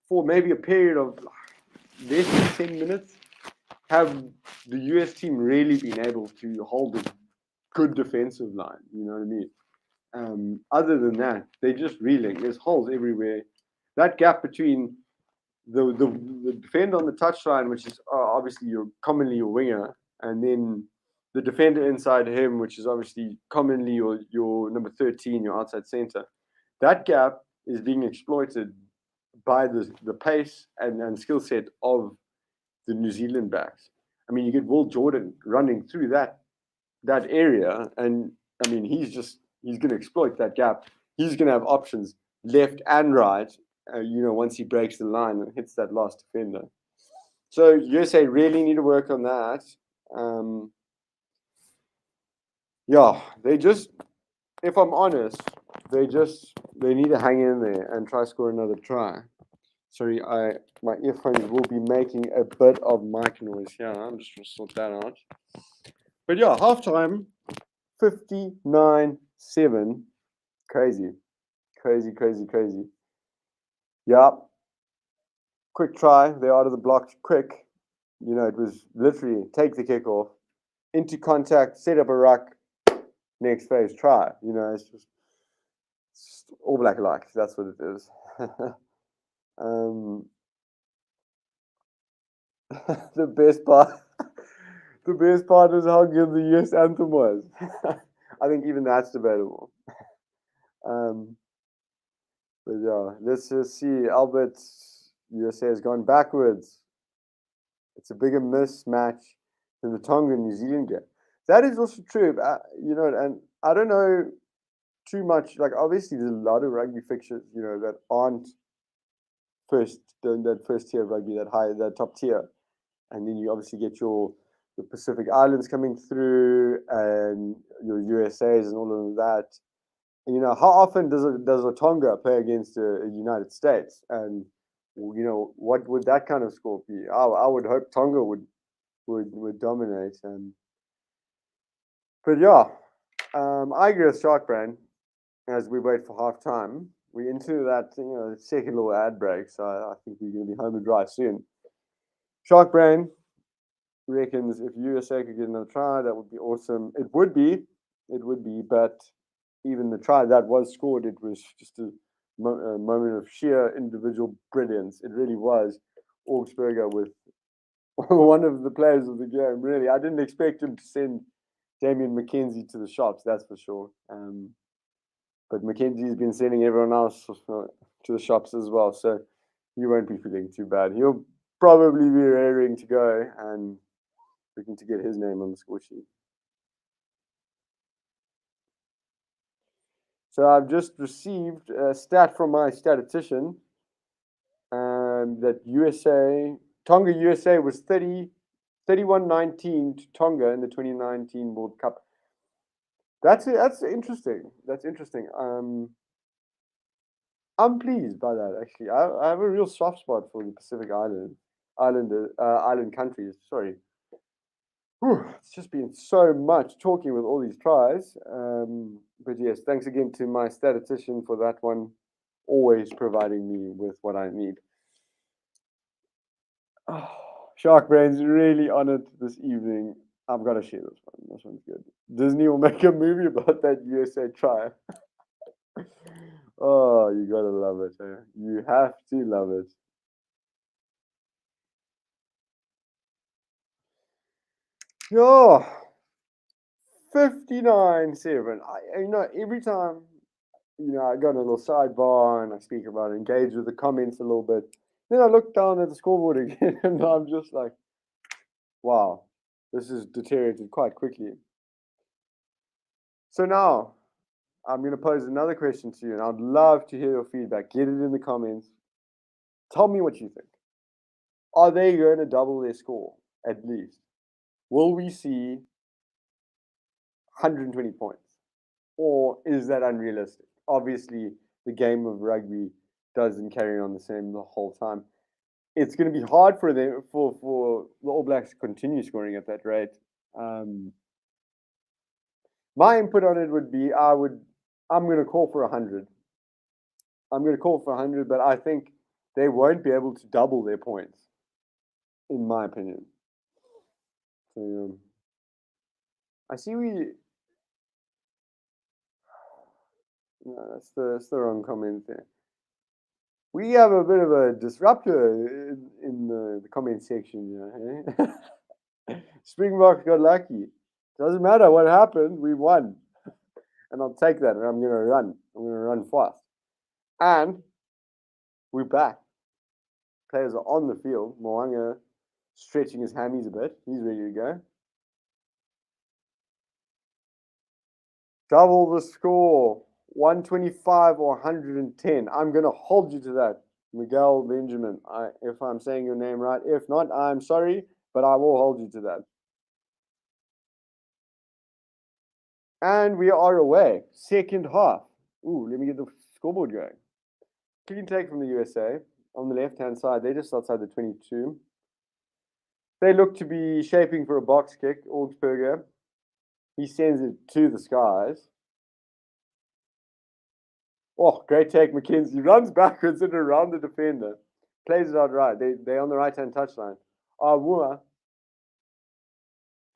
for maybe a period of less than 10 minutes, have the US team really been able to hold a good defensive line? You know what I mean? Other than that, they're just reeling. There's holes everywhere. That gap between the defender on the touchline, which is obviously commonly your winger, and then the defender inside him, which is obviously commonly your number 13, your outside center. That gap is being exploited by the pace and skill set of the New Zealand backs. I mean, you get Will Jordan running through that area, and I mean, he's going to exploit that gap. He's going to have options left and right. Once he breaks the line and hits that last defender. So USA really need to work on that. yeah, if I'm honest, they need to hang in there and try score another try. Sorry, my earphones will be making a bit of mic noise here. I'm just gonna sort that out. But yeah, halftime, 59-7. Crazy. Yeah. Quick try. They're out of the blocks quick. You know, it was literally take the kick off, into contact, set up a ruck, next phase, try. You know, it's just all black like. That's what it is. The best part, the best part is how good the US anthem was. I think even that's debatable. But yeah, let's just see. Albert, USA has gone backwards. It's a bigger mismatch than the Tonga New Zealand game. That is also true. You know, and I don't know too much. Like obviously, there's a lot of rugby fixtures, you know, that aren't that first tier of rugby, that top tier, and then you obviously get your Pacific Islands coming through and your USAs and all of that. And, you know, how often does a Tonga play against a United States? And you know, what would that kind of score be? I would hope Tonga would dominate. But yeah, I agree with Shark Brain as we wait for half time. We're into that, you know, second little ad break, so I think we're going to be home and dry soon. Shark Brain reckons if USA could get another try, that would be awesome. It would be, but even the try that was scored, it was just a moment of sheer individual brilliance. It really was. Augsburger with one of the players of the game, really. I didn't expect him to send Damien McKenzie to the shops, that's for sure. But McKenzie's been sending everyone else to the shops as well, so he won't be feeling too bad. He'll probably be raring to go and looking to get his name on the score sheet. So I've just received a stat from my statistician that Tonga USA was 31-19 to Tonga in the 2019 World Cup. That's interesting. That's interesting. I'm pleased by that actually. I have a real soft spot for the Pacific island countries. Sorry. Whew, it's just been so much talking with all these tries. But yes, thanks again to my statistician for that one, always providing me with what I need. Oh, Shark Brain's really on it this evening. I've got to share this one. This one's good. Disney will make a movie about that USA try. Oh, you gotta love it. Eh? You have to love it. Oh, 59-7. You know, every time, you know, I go on a little sidebar and I speak about it, engage with the comments a little bit. Then I look down at the scoreboard again and I'm just like, wow, this has deteriorated quite quickly. So now I'm going to pose another question to you, and I'd love to hear your feedback. Get it in the comments. Tell me what you think. Are they going to double their score at least? Will we see 120 points? Or is that unrealistic? Obviously, the game of rugby doesn't carry on the same the whole time. It's going to be hard for them for the All Blacks to continue scoring at that rate. My input on it would be I'm going to call for 100. I'm going to call for 100, but I think they won't be able to double their points, in my opinion. So, I see no, that's the wrong comment there. We have a bit of a disruptor in the comment section, you know. Hey? Springboks got lucky. Doesn't matter what happened, we won. And I'll take that, and I'm going to run. I'm going to run fast. And we're back. Players are on the field. Moanga stretching his hammies a bit. He's ready to go. Double the score. 125 or 110. I'm going to hold you to that, Miguel Benjamin. If I'm saying your name right. If not, I'm sorry, but I will hold you to that. And we are away. Second half. Ooh, let me get the scoreboard going. Clean take from the USA on the left-hand side. They're just outside the 22. They look to be shaping for a box kick. Augsburger. He sends it to the skies. Oh, great take, McKenzie. Runs backwards and around the defender. Plays it out right. They're on the right-hand touchline. Awua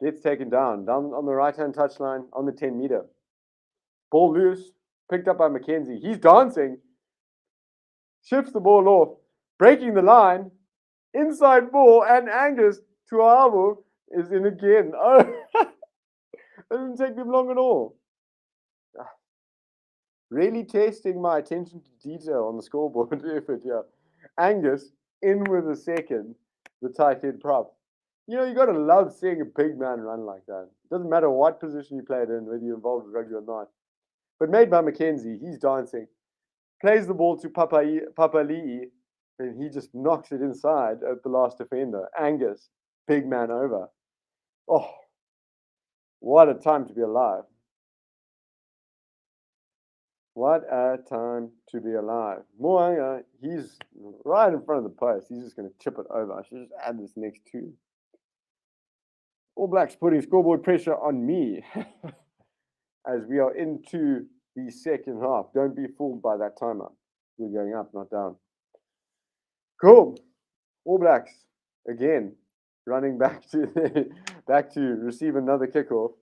gets taken down on the right-hand touchline on the 10-meter. Ball loose. Picked up by McKenzie. He's dancing. Shifts the ball off. Breaking the line. Inside ball. And Angus Tuavu is in again. Oh, doesn't take them long at all. Really testing my attention to detail on the scoreboard effort here. Angus in with a second, the tight end prop. You know, you got to love seeing a big man run like that. It doesn't matter what position you played in, whether you're involved with rugby or not. But made by McKenzie, he's dancing. Plays the ball to Papali'i, and he just knocks it inside at the last defender. Angus, big man over. Oh, what a time to be alive. What a time to be alive. Moanga, he's right in front of the post. He's just going to chip it over. I should just add this next two. All Blacks putting scoreboard pressure on me as we are into the second half. Don't be fooled by that timer. We're going up, not down. Cool. All Blacks, again, running back to receive another kickoff.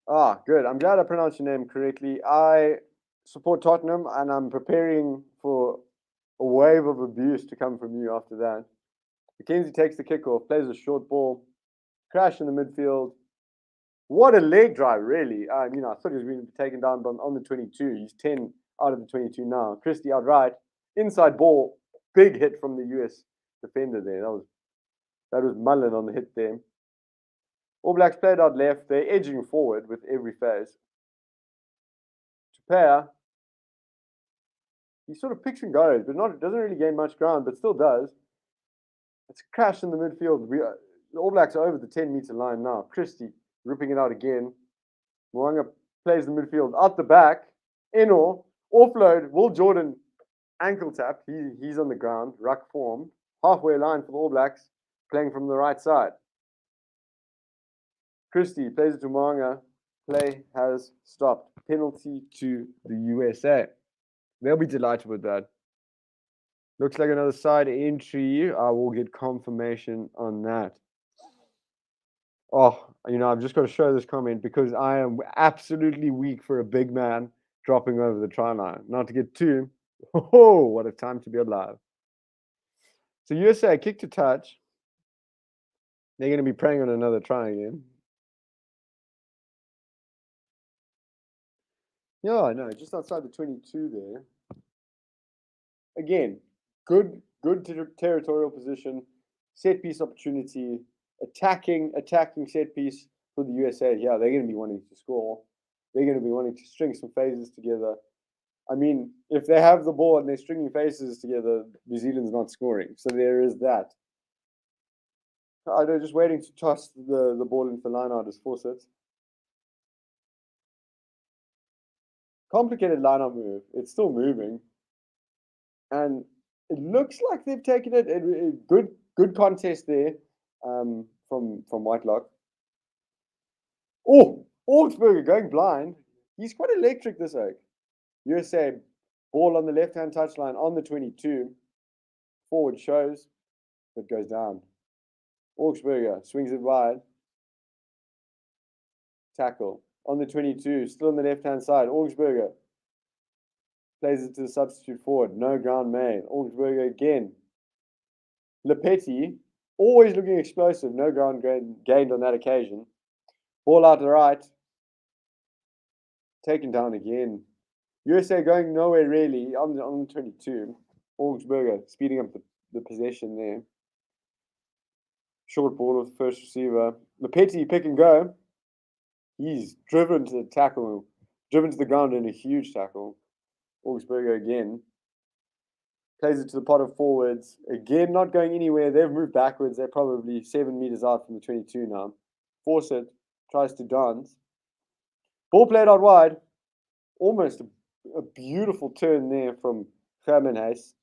Ah, good. I'm glad I pronounced your name correctly. I support Tottenham, and I'm preparing for a wave of abuse to come from you after that. McKenzie takes the kickoff, plays a short ball, crash in the midfield. What a leg drive, really. I thought he was going to be taken down on the 22. He's 10 out of the 22 now. Christie outright, inside ball, big hit from the US defender there. That was Mullen on the hit there. All Blacks played out left. They're edging forward with every phase. Tupea, he sort of picks and goes, but doesn't really gain much ground, but still does. It's a crash in the midfield. The All Blacks are over the 10-meter line now. Christie ripping it out again. Moanga plays the midfield out the back. Eno, offload. Will Jordan ankle tap. He's on the ground. Ruck form. Halfway line for the All Blacks, playing from the right side. Christie plays it to Moanga. Play has stopped. Penalty to the USA. They'll be delighted with that. Looks like another side entry. I will get confirmation on that. Oh, I've just got to show this comment because I am absolutely weak for a big man dropping over the try line. Not to get too. Oh, what a time to be alive. So USA kick to touch. They're going to be praying on another try again. Yeah, no, just outside the 22 there. Again, good territorial position, set piece opportunity, attacking set piece for the USA. Yeah, they're going to be wanting to score. They're going to be wanting to string some phases together. I mean, if they have the ball and they're stringing phases together, New Zealand's not scoring. So there is that. They're just waiting to toss the ball into the line out as forceps. Complicated line-out move. It's still moving. And it looks like they've taken it. Good contest there from Watchalong. Oh, Augsburger going blind. He's quite electric, this oak. USA ball on the left-hand touchline on the 22. Forward shows, but goes down. Augsburger swings it wide. Tackle on the 22, still on the left-hand side. Augsburger plays it to the substitute forward. No ground made. Augsburger again. Lepetti, always looking explosive. No ground gained on that occasion. Ball out to right. Taken down again. USA going nowhere really on the 22. Augsburger speeding up the possession there. Short ball with the first receiver. Lepetti pick and go. He's driven to the tackle. Driven to the ground in a huge tackle. Augsburger again. plays it to the pot of forwards. Again, not going anywhere. They've moved backwards. They're probably 7 meters out from the 22 now. Force it, tries to dance. Ball played out wide. Almost a beautiful turn there from Hermanhuis.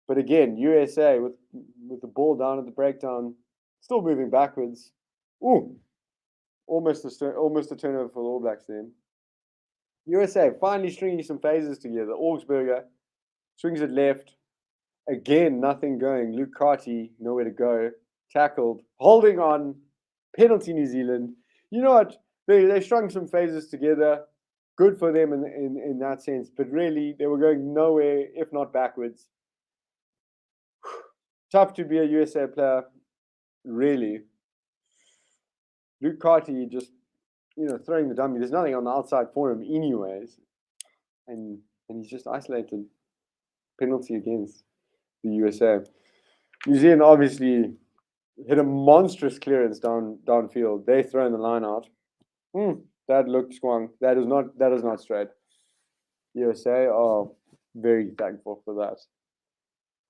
But again, USA with the ball down at the breakdown, still moving backwards. Ooh, almost a turnover for the All Blacks then. USA finally stringing some phases together. Augsburger swings it left. Again, nothing going. Luke Carty, nowhere to go. Tackled, holding on. Penalty New Zealand. You know what? They strung some phases together. Good for them in that sense. But really, they were going nowhere, if not backwards. Tough to be a USA player, really. Luke Carty just, throwing the dummy. There's nothing on the outside for him anyways. And he's just isolated. Penalty against the USA. New Zealand obviously hit a monstrous clearance downfield. They thrown the line out. That looked squang. That is not straight. USA are very thankful for that.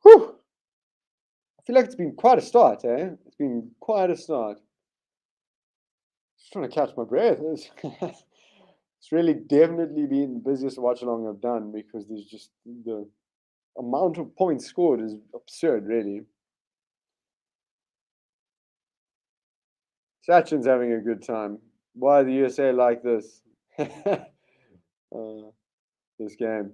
Whew. I feel like it's been quite a start, eh? It's been quite a start. Just trying to catch my breath. It's really definitely been the busiest watch-along I've done because there's just the amount of points scored is absurd, really. Sachin's having a good time. Why the USA like this? This game.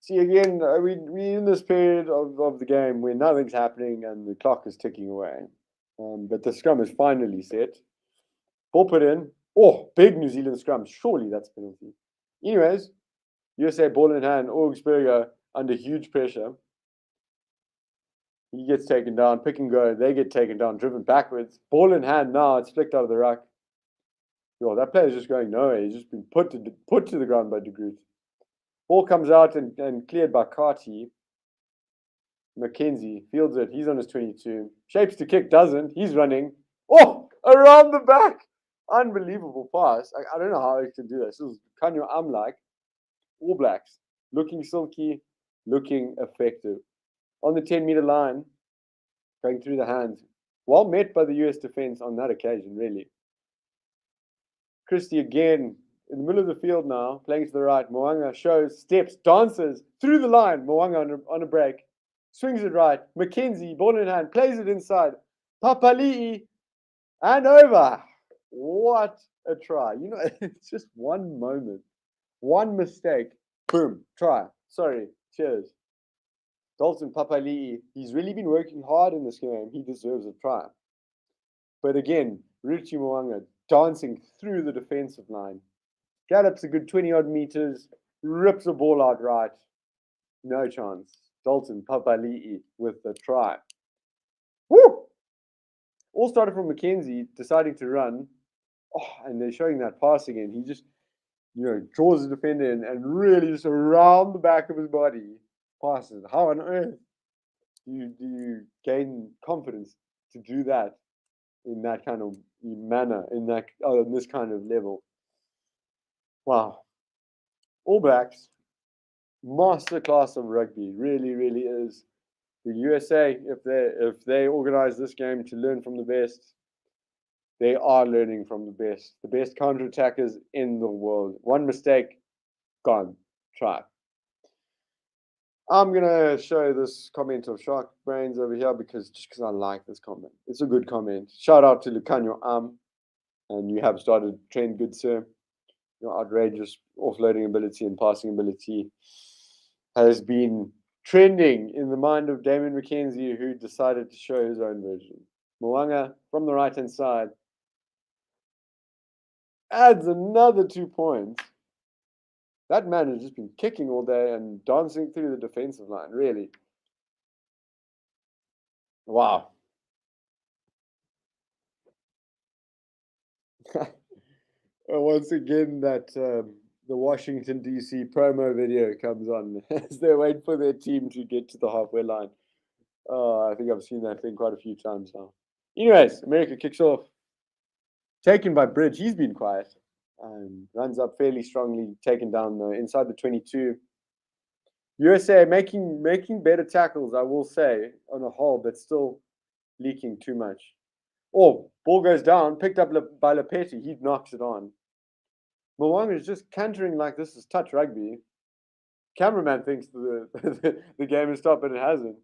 See, again, we in this period of the game where nothing's happening and the clock is ticking away. But the scrum is finally set. Ball put in. Oh, big New Zealand scrum. Surely that's penalty. Anyways, USA ball in hand. Augsburger under huge pressure. He gets taken down. Pick and go. They get taken down, driven backwards. Ball in hand now. It's flicked out of the ruck. Yo, that player's just going nowhere. He's just been put to the ground by De Groot. Ball comes out and cleared by Carty. McKenzie fields it. He's on his 22. Shapes to kick, doesn't. He's running. Oh, around the back. Unbelievable pass. I don't know how he can do this. This is Kanyo like All Blacks. Looking silky, looking effective. On the 10-meter line, going through the hands. Well met by the US defense on that occasion, really. Christie again in the middle of the field now, playing to the right. Mo'unga shows, steps, dances through the line. Mo'unga on a break. Swings it right. McKenzie, ball in hand, plays it inside. Papali'i, and over. What a try. It's just one moment. One mistake. Boom. Try. Sorry. Cheers. Dalton Papali'i, he's really been working hard in this game. He deserves a try. But again, Richie Mo'unga dancing through the defensive line. Gallops a good 20-odd meters. Rips the ball out right. No chance. Dalton Papali'i with the try. Woo! All started from McKenzie deciding to run. Oh, and they're showing that pass again. He just, draws the defender in and really just around the back of his body passes. How on earth do you gain confidence to do that in that kind of manner, in this kind of level? Wow. All Blacks, masterclass of rugby, really, really is. The USA, if they organize this game to learn from the best, they are learning from the best counter-attackers in the world. One mistake, gone. Try. I'm gonna show this comment of Shark Brains over here because I like this comment. It's a good comment. Shout out to Lucanio and you have started trend, good sir. Your outrageous offloading ability and passing ability has been trending in the mind of Damon McKenzie, who decided to show his own version. Mo'unga from the right-hand side adds another 2 points. That man has just been kicking all day and dancing through the defensive line, really. Wow. Once again, that the Washington, D.C. promo video comes on as they wait for their team to get to the halfway line. I think I've seen that thing quite a few times now. Anyways, America kicks off. Taken by Bridge. He's been quiet. Runs up fairly strongly, taken down though inside the 22. USA making better tackles, I will say, on a whole, but still leaking too much. Oh, ball goes down, picked up by Lepetti. He knocks it on. Mwanga is just cantering like this is touch rugby. Cameraman thinks the game is stopped, but it hasn't.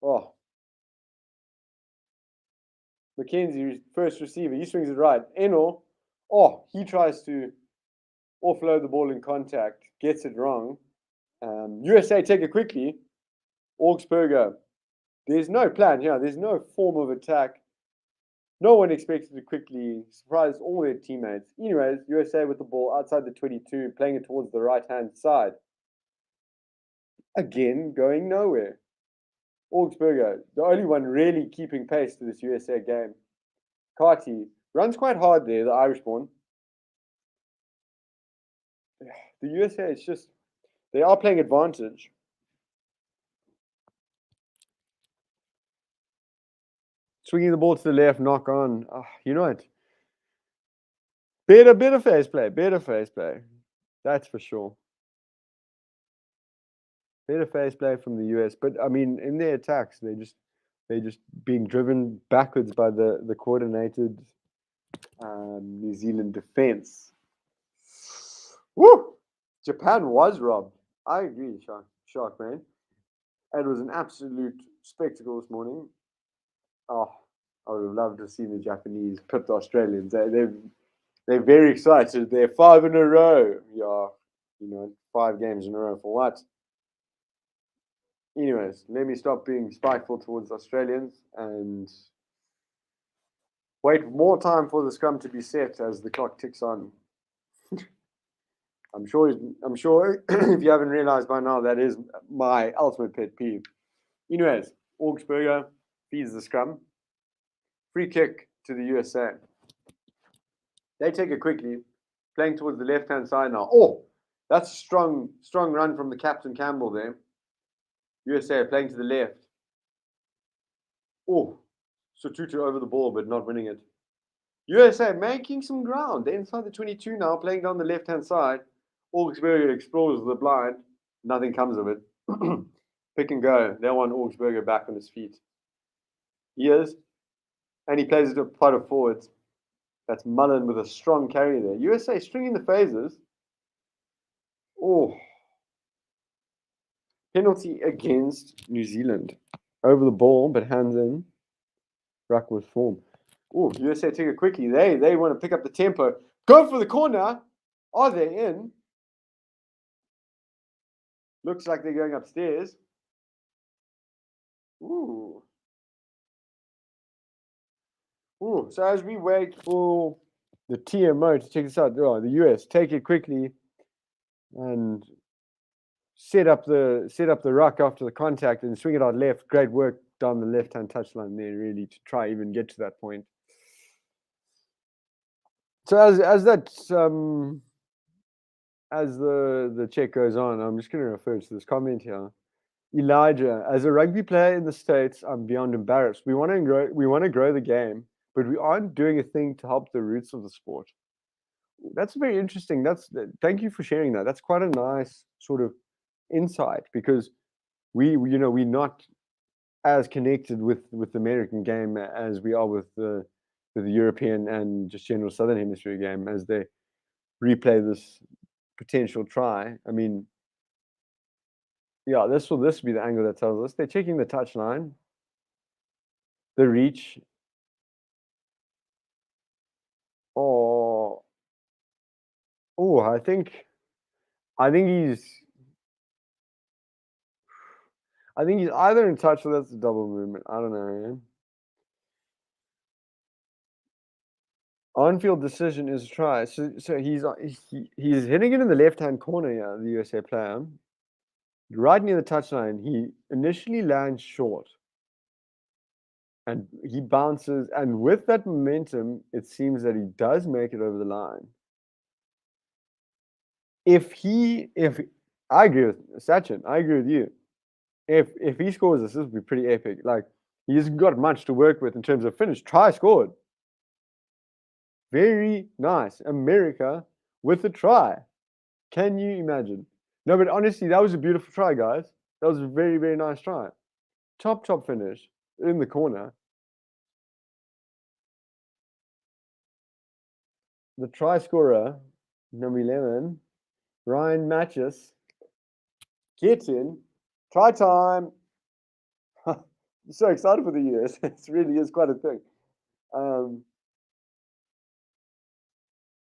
Oh. McKenzie, first receiver, he swings it right. Eno, he tries to offload the ball in contact, gets it wrong. USA take it quickly. Augsburger, there's no plan here. There's no form of attack. No one expected to quickly surprise all their teammates. Anyways, USA with the ball outside the 22, playing it towards the right-hand side. Again, going nowhere. Augsburger, the only one really keeping pace to this USA game. Carty runs quite hard there, the Irish-born. The USA, it's just, they are playing advantage. Swinging the ball to the left, knock on. You know what? Better phase play. That's for sure. Better phase play from the US. But I mean, in their attacks, they're just being driven backwards by the coordinated New Zealand defense. Woo! Japan was robbed. I agree, Shark Man. It was an absolute spectacle this morning. Oh, I would have loved to see the Japanese put the Australians. They're very excited. They're 5 in a row. Yeah, 5 games in a row for what? Anyways, let me stop being spiteful towards Australians and wait more time for the scrum to be set as the clock ticks on. I'm sure if you haven't realized by now, that is my ultimate pet peeve. Anyways, Augsburger feeds the scrum. Free kick to the USA. They take it quickly, playing towards the left-hand side now. Oh, that's a strong run from the captain Campbell there. USA playing to the left. Oh, Sotutu over the ball, but not winning it. USA making some ground. They're inside the 22 now, playing down the left-hand side. Augsburger explores the blind. Nothing comes of it. Pick and go. They want Augsburger back on his feet. He is. And he plays it to a pot of forwards. That's Mullen with a strong carry there. USA stringing the phases. Oh. Penalty against New Zealand. Over the ball, but hands in. Ruck with form. Oh, USA take it quickly. They want to pick up the tempo. Go for the corner. Are they in? Looks like they're going upstairs. Ooh. Ooh. So as we wait for the TMO to check this out, the US take it quickly and set up the ruck after the contact and swing it out left. Great work down the left-hand touchline there, really, to try even get to that point. So as the check goes on, I'm just going to refer to this comment here. Elijah, as a rugby player in the States, I'm beyond embarrassed. We want to grow the game, but we aren't doing a thing to help the roots of the sport. That's very interesting. Thank you for sharing that. That's quite a nice sort of insight, because we're not as connected with the American game as we are with the European and just general Southern Hemisphere game as they replay this potential try. I mean, yeah, this will be the angle that tells us they're checking the touchline, the reach. I think he's either in touch or that's a double movement. I don't know, man. On-field decision is a try. So he's hitting it in the left-hand corner here, the USA player. Right near the touchline. He initially lands short. And he bounces, and with that momentum, it seems that he does make it over the line. If I agree with Sachin, I agree with you. If he scores this would be pretty epic. Like, he's got much to work with in terms of finish. Try scored. Very nice. America with a try. Can you imagine? No, but honestly, that was a beautiful try, guys. That was a very, very nice try. Top finish in the corner. The try scorer, number 11, Ryan Matches, gets in. Try time. I'm so excited for the US. It really is quite a thing.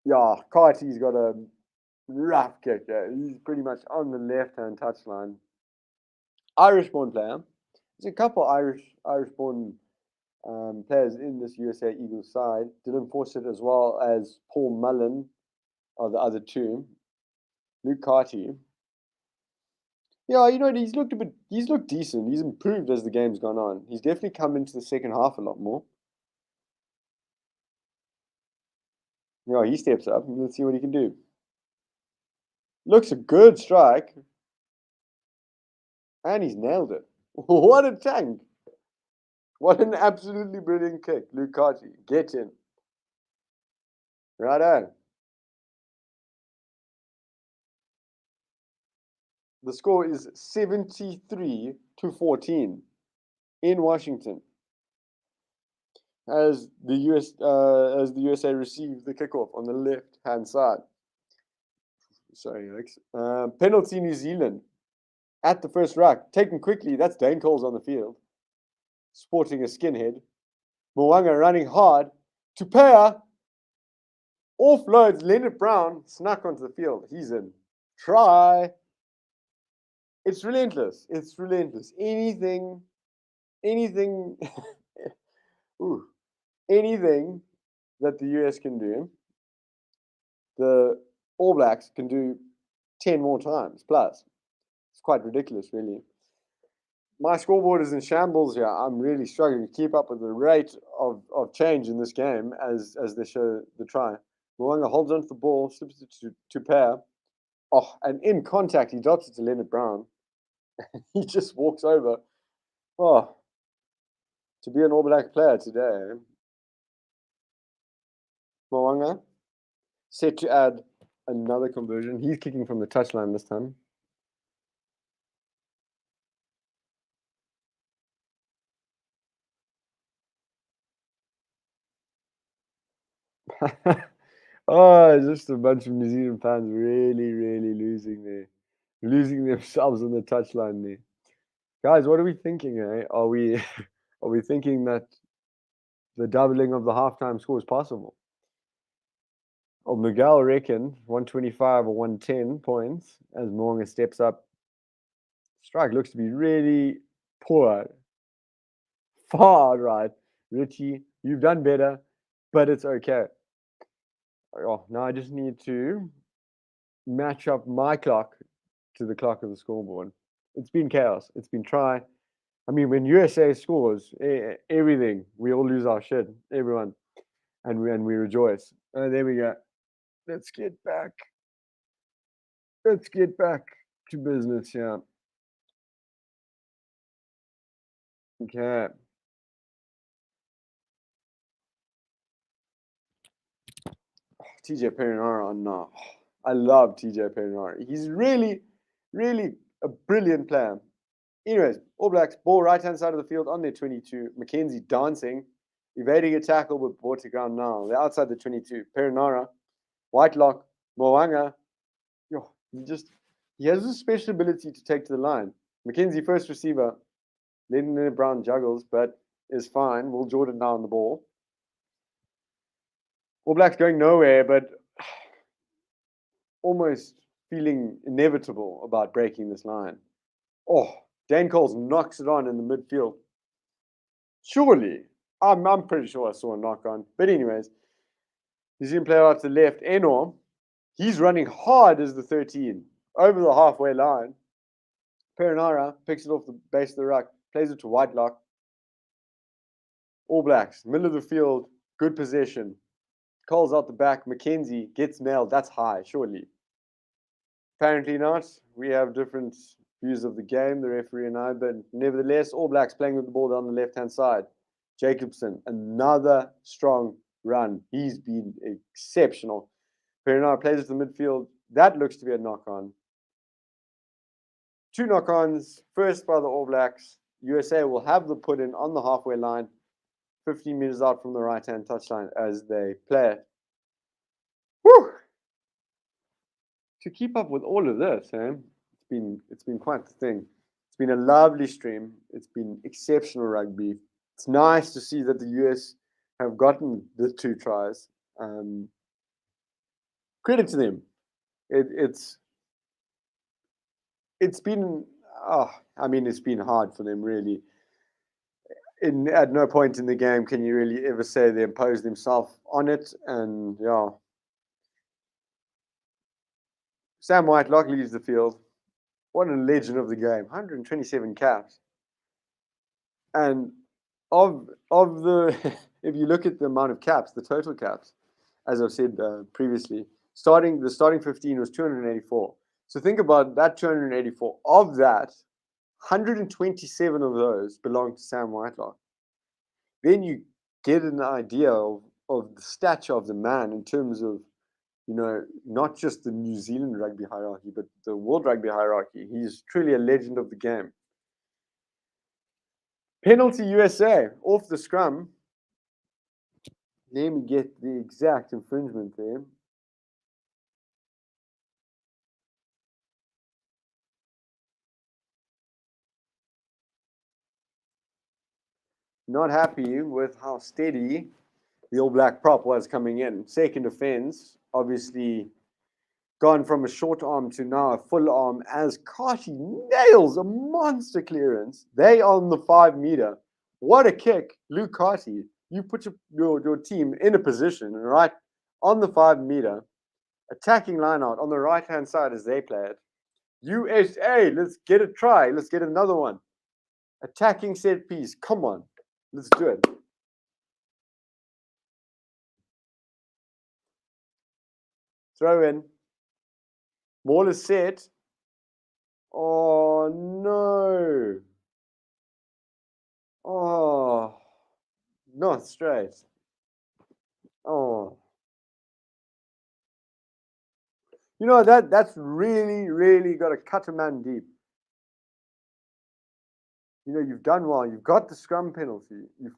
Yeah, Carty's got a rough kick. He's pretty much on the left-hand touchline. Irish-born player. There's a couple Irish-born players in this USA Eagles side. Dylan Fawcett as well as Paul Mullen are the other two. Luke Carty. Yeah, you know, he's looked decent. He's improved as the game's gone on. He's definitely come into the second half a lot more. Yeah, he steps up. Let's see what he can do. Looks a good strike. And he's nailed it. What a tank. What an absolutely brilliant kick. Luke Carty. Get in. Righto. The score is 73-14 in Washington as the USA receive the kickoff on the left-hand side. Sorry, Alex. Penalty New Zealand at the first ruck. Taken quickly. That's Dane Coles on the field. Sporting a skinhead. Mo'unga running hard. Tupea offloads. Leonard Brown snuck onto the field. He's in. Try. It's relentless. It's relentless. Anything, ooh, anything that the US can do, the All Blacks can do 10 more times plus. It's quite ridiculous, really. My scoreboard is in shambles here. I'm really struggling to keep up with the rate of change in this game as they show the try. Mo'unga holds onto the ball, slips it to pair. Oh, and in contact, he drops it to Leonard Brown. He just walks over. Oh, to be an All Black player today. Mo'unga set to add another conversion. He's kicking from the touchline this time. Oh, just a bunch of New Zealand fans really, really losing themselves on the touchline there. Guys, what are we thinking, eh? Are we are we thinking that the doubling of the halftime score is possible? Or Miguel reckon 125 or 110 points as Mo'unga steps up. Strike looks to be really poor. Far right. Richie, you've done better, but it's okay. Oh, now I just need to match up my clock to the clock of the scoreboard. It's been chaos. It's been try. I mean, when USA scores, everything, we all lose our shit, everyone, and we rejoice. There we go. Let's get back. Let's get back to business here. Okay. TJ Perinara, no. I love TJ Perinara. He's really, really a brilliant player. Anyways, All Blacks, ball right-hand side of the field on their 22. Mackenzie dancing, evading a tackle, but brought to ground now. They're outside the 22. Perinara, Whitelock, Mo'unga. Yo, he has a special ability to take to the line. Mackenzie, first receiver. Leonard Brown juggles, but is fine. Will Jordan now on the ball. All Blacks going nowhere, but almost feeling inevitable about breaking this line. Oh, Dan Coles knocks it on in the midfield. Surely, I'm pretty sure I saw a knock on. But anyways, New Zealand player out to the left, Enor. He's running hard as the 13, over the halfway line. Perinara picks it off the base of the ruck, plays it to Whitelock. All Blacks, middle of the field, good possession. Coles out the back, Mackenzie gets nailed. That's high, surely. Apparently not. We have different views of the game, the referee and I, but nevertheless, All Blacks playing with the ball down the left-hand side. Jacobson, another strong run. He's been exceptional. Perenara plays at the midfield. That looks to be a knock-on. 2 knock-ons. First by the All Blacks. USA will have the put-in on the halfway line, 15 meters out from the right-hand touchline as they play it. Whew! To keep up with all of this, it's been quite the thing. It's been a lovely stream. It's been exceptional rugby. It's nice to see that the US have gotten the 2 tries. Credit to them. It's been it's been hard for them, really. At no point in the game can you really ever say they imposed themselves on it. And yeah, Sam Whitelock leaves the field. What a legend of the game! 127 caps. And of the, if you look at the amount of caps, the total caps, as I've said previously, the starting 15 was 284. So think about that 284. Of that, 127 of those belong to Sam Whitelock. Then you get an idea of the stature of the man in terms of, not just the New Zealand rugby hierarchy, but the world rugby hierarchy. He's truly a legend of the game. Penalty USA off the scrum. Let me get the exact infringement there. Not happy with how steady the All Black prop was coming in. Second offense, obviously gone from a short arm to now a full arm as Carty nails a monster clearance. They on the 5 meter. What a kick, Luke Carty. You put your team in a position, right, on the 5 meter, attacking line out on the right-hand side as they play it. USA, let's get a try. Let's get another one. Attacking set piece. Come on. Let's do it. Throw in. Ball is set. Oh, no. Oh, not straight. Oh. That's really, really got to cut a man deep. You've done well. You've got the scrum penalty. You've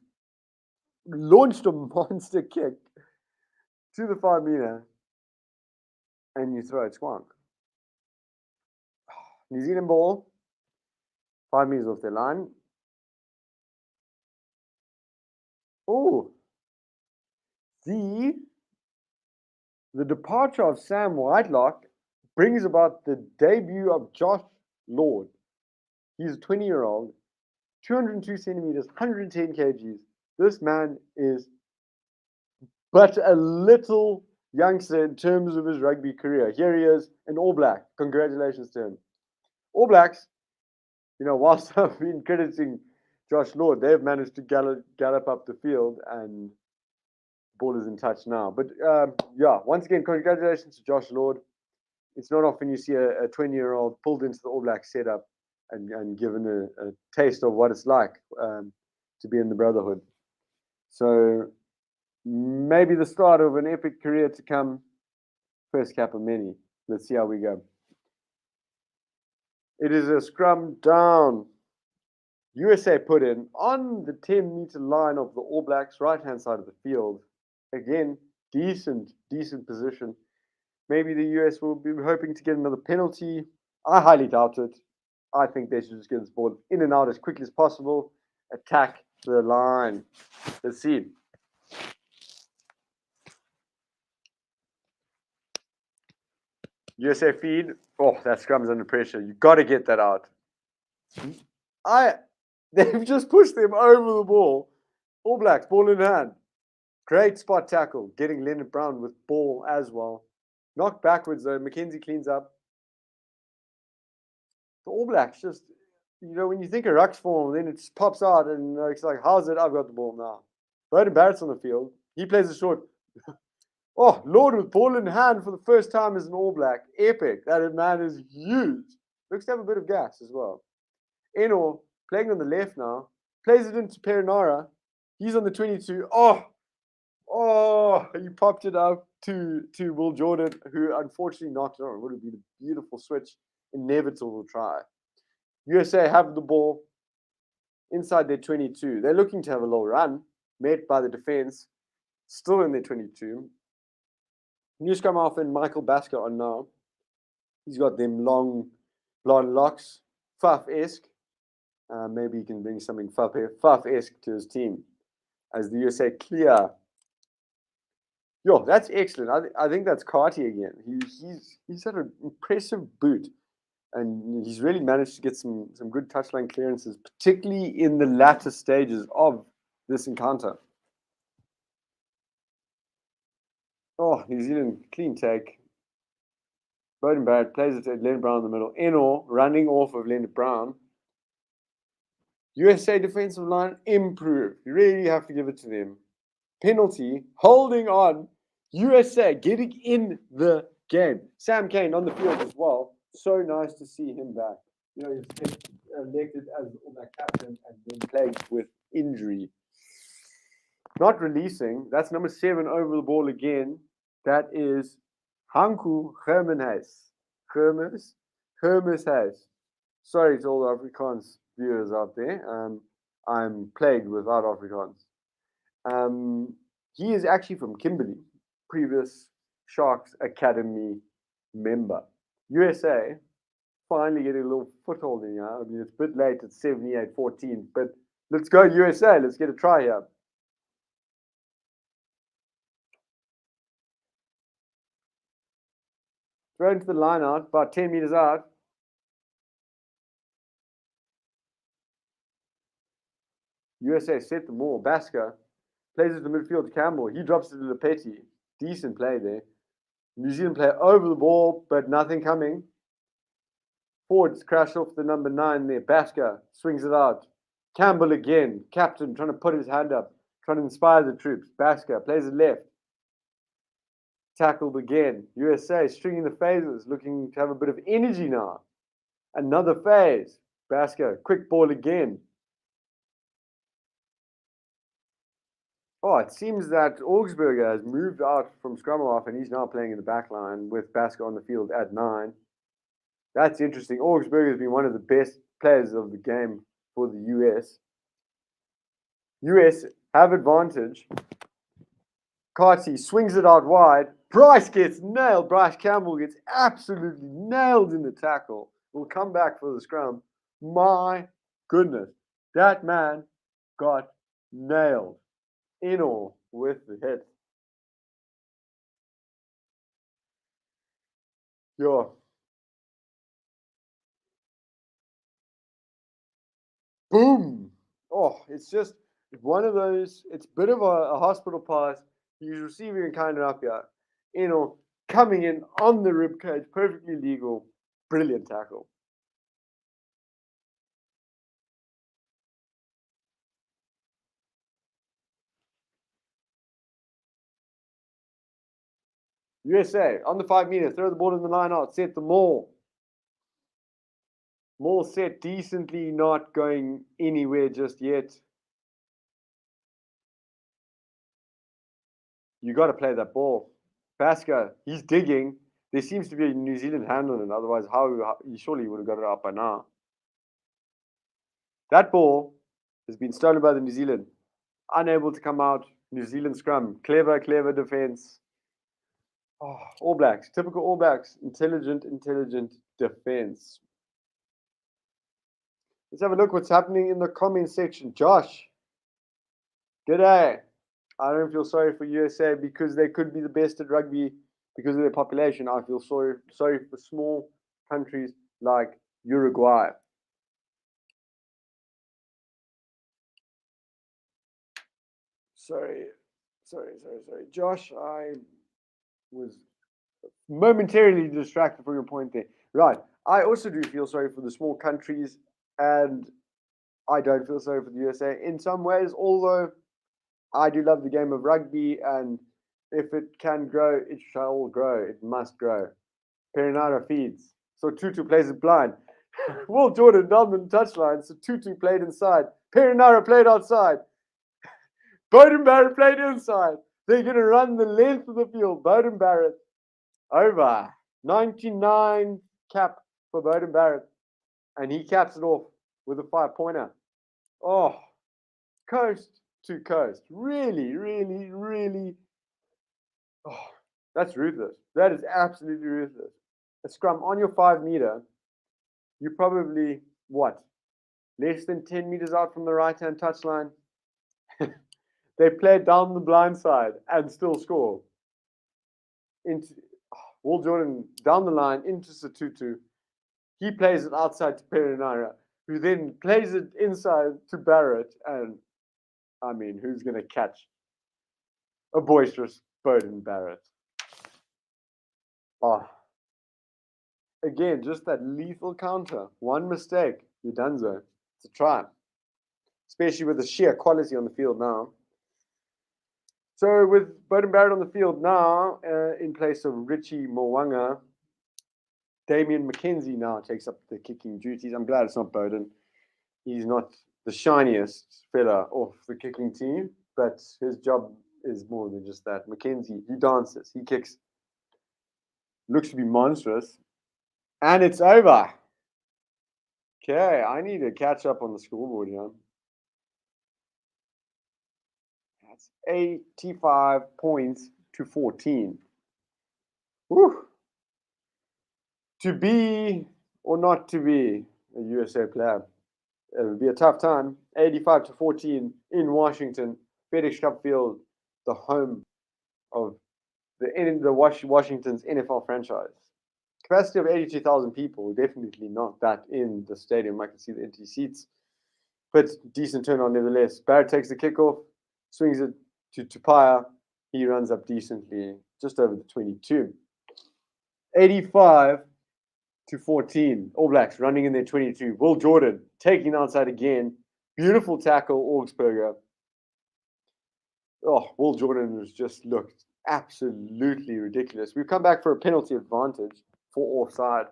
launched a monster kick to the 5 meter, and you throw it squonk. New Zealand ball, 5 meters off their line. Oh, the departure of Sam Whitelock brings about the debut of Josh Lord. He's a 20-year-old, 202 centimeters, 110 kgs. This man is but a little youngster in terms of his rugby career. Here he is, an All Black. Congratulations to him. All Blacks, whilst I've been crediting Josh Lord, they've managed to gallop up the field, and ball is in touch now. But once again, congratulations to Josh Lord. It's not often you see a 20-year-old pulled into the All Black setup and given a taste of what it's like to be in the Brotherhood. So maybe the start of an epic career to come. First cap of many. Let's see how we go. It is a scrum down. USA put in on the 10-meter line of the All Blacks, right-hand side of the field. Again, decent position. Maybe the US will be hoping to get another penalty. I highly doubt it. I think they should just get this ball in and out as quickly as possible. Attack the line. Let's see. USA feed. Oh, that scrum's under pressure. You got to get that out. They've just pushed them over the ball. All Blacks, ball in hand. Great spot tackle. Getting Leonard Brown with ball as well. Knocked backwards though. McKenzie cleans up. The All Blacks just, when you think of ruck's form, then it just pops out and it's like, how's it? I've got the ball now. Bowden Barrett's on the field. He plays a short. Oh, Lord with ball in hand for the first time as an All Black. Epic. That man is huge. Looks to have a bit of gas as well. Eno playing on the left now. Plays it into Perenara. He's on the 22. Oh, Oh, he popped it up to Will Jordan, who unfortunately knocked it on. It would have been a beautiful switch. Inevitable try. USA have the ball inside their 22. They're looking to have a little run, met by the defense, still in their 22. New scrum half and Michael Basker on now. He's got them long blonde locks, Fuff-esque. Maybe he can bring something Fuff-esque to his team as the USA clear. Yo, that's excellent. I think that's Carty again. He's had an impressive boot, and he's really managed to get some good touchline clearances, particularly in the latter stages of this encounter. Oh, New Zealand clean take. Bowden Barrett plays it to Leonard Brown in the middle. Eno running off of Leonard Brown. USA defensive line improved. You really have to give it to them. Penalty, holding on. USA getting in the game. Sam Cane on the field as well. So nice to see him back. You know, he's elected as the captain and then plagued with injury. Not releasing. That's number 7 over the ball again. That is Hanku Hermanhuis. Hermanhuis. Sorry to all the Afrikaans viewers out there. I'm plagued without Afrikaans. He is actually from Kimberley, previous Sharks Academy member. USA finally getting a little foothold in here. I mean, it's a bit late, it's 78-14, but let's go USA. Let's get a try here. Throw into the line out, about 10 meters out. USA set the ball. Basker plays it to midfield to Campbell. He drops it to the Petty. Decent play there. New Zealand play over the ball, but nothing coming. Forwards crash off the number 9 there. Basker swings it out. Campbell again. Captain trying to put his hand up, trying to inspire the troops. Basker plays it left. Tackled again. USA stringing the phases, looking to have a bit of energy now. Another phase. Basker, quick ball again. Oh, it seems that Augsburger has moved out from scrum half and he's now playing in the back line with Basker on the field at 9. That's interesting. Augsburger has been one of the best players of the game for the US. US have advantage. Carty swings it out wide. Bryce gets nailed. Bryce Campbell gets absolutely nailed in the tackle. Will come back for the scrum. My goodness. That man got nailed. Eno with the hit. Yeah. Boom. Oh, it's just one of those. It's a bit of a hospital pass. He's receiving a kind of up here. Eno coming in on the ribcage, perfectly legal. Brilliant tackle. USA on the 5 meter, throw the ball in the line out, set the maul. Maul set decently, not going anywhere just yet. You got to play that ball. Basker, he's digging. There seems to be a New Zealand hand on it. Otherwise, how he surely would have got it out by now. That ball has been stolen by the New Zealand. Unable to come out. New Zealand scrum. Clever defense. Oh, All Blacks. Typical All Blacks. Intelligent defense. Let's have a look what's happening in the comment section. Josh. G'day. I don't feel sorry for USA because they could be the best at rugby because of their population. I feel sorry for small countries like Uruguay. Sorry. Josh, I was momentarily distracted from your point there. Right. I also do feel sorry for the small countries, and I don't feel sorry for the USA in some ways, although I do love the game of rugby, and if it can grow, it shall grow. It must grow. Perinara feeds. So Tutu plays it blind. Will Jordan down the touchline. So Tutu played inside. Perinara played outside. Bowden Barrett played inside. They're going to run the length of the field. Bowden Barrett over. 99 cap for Bowden Barrett. And he caps it off with a 5-pointer. Oh, coast to coast. Really, really, really. Oh, that's ruthless. That is absolutely ruthless. A scrum on your 5-meter. You're probably, what, less than 10 meters out from the right-hand touchline? They play down the blind side and still score. Into Will Jordan down the line into Satutu. He plays it outside to Perinara, who then plays it inside to Barrett. And I mean, who's going to catch a boisterous Bowden Barrett? Oh, again, just that lethal counter. One mistake, you're done, so it's a try. Especially with the sheer quality on the field now. So with Bowden Barrett on the field now, in place of Richie Mwanga, Damien McKenzie now takes up the kicking duties. I'm glad it's not Bowden. He's not the shiniest fella off the kicking team, but his job is more than just that. McKenzie, he dances, he kicks. Looks to be monstrous. And it's over. Okay, I need to catch up on the scoreboard here. That's 85 points to 14. Woo. To be or not to be a USA player, it would be a tough time. 85 to 14 in Washington, FedEx Cup Field, the home of Washington's NFL franchise. Capacity of 82,000 people, definitely not that in the stadium. I can see the empty seats, but decent turnout nevertheless. Barrett takes the kickoff, swings it to Tupaya. He runs up decently, just over the 22. 85 to 14. All Blacks running in their 22. Will Jordan taking outside again. Beautiful tackle, Augsburger. Oh, Will Jordan has just looked absolutely ridiculous. We've come back for a penalty advantage for offside.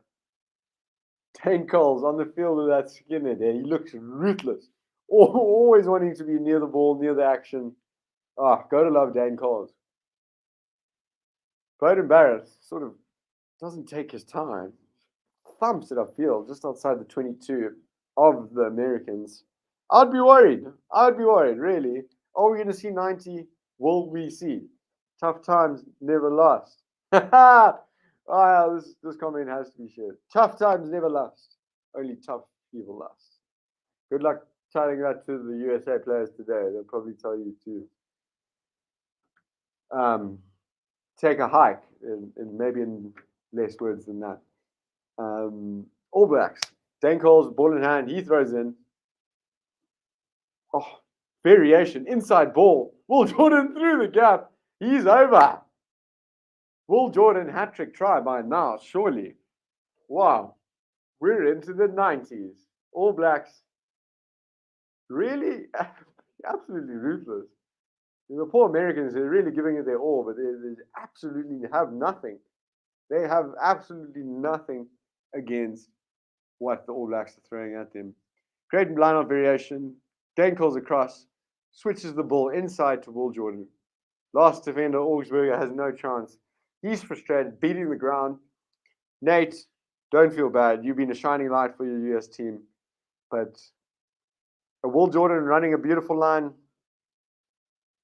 Dane Coles on the field with that skinhead there. He looks ruthless. Always wanting to be near the ball, near the action. Ah, go to love Dane Coles. Bowden Barrett sort of doesn't take his time. Thumps it upfield just outside the 22 of the Americans. I'd be worried. Really. Are we going to see 90? Will we see? Tough times never last. This comment has to be shared. Tough times never last. Only tough people last. Good luck telling that to the USA players today. They'll probably tell you to take a hike, in maybe in less words than that. All Blacks. Dane Coles, ball in hand. He throws in. Oh, variation. Inside ball. Will Jordan through the gap. He's over. Will Jordan hat-trick try by now, surely. Wow. We're into the 90s. All Blacks. Really? Absolutely ruthless. The poor Americans are really giving it their all, but they absolutely have nothing. They have absolutely nothing against what the All Blacks are throwing at them. Great line-out variation. Dane calls across, switches the ball inside to Will Jordan. Last defender, Augsburger, has no chance. He's frustrated, beating the ground. Nate, don't feel bad. You've been a shining light for your US team. But a Will Jordan running a beautiful line,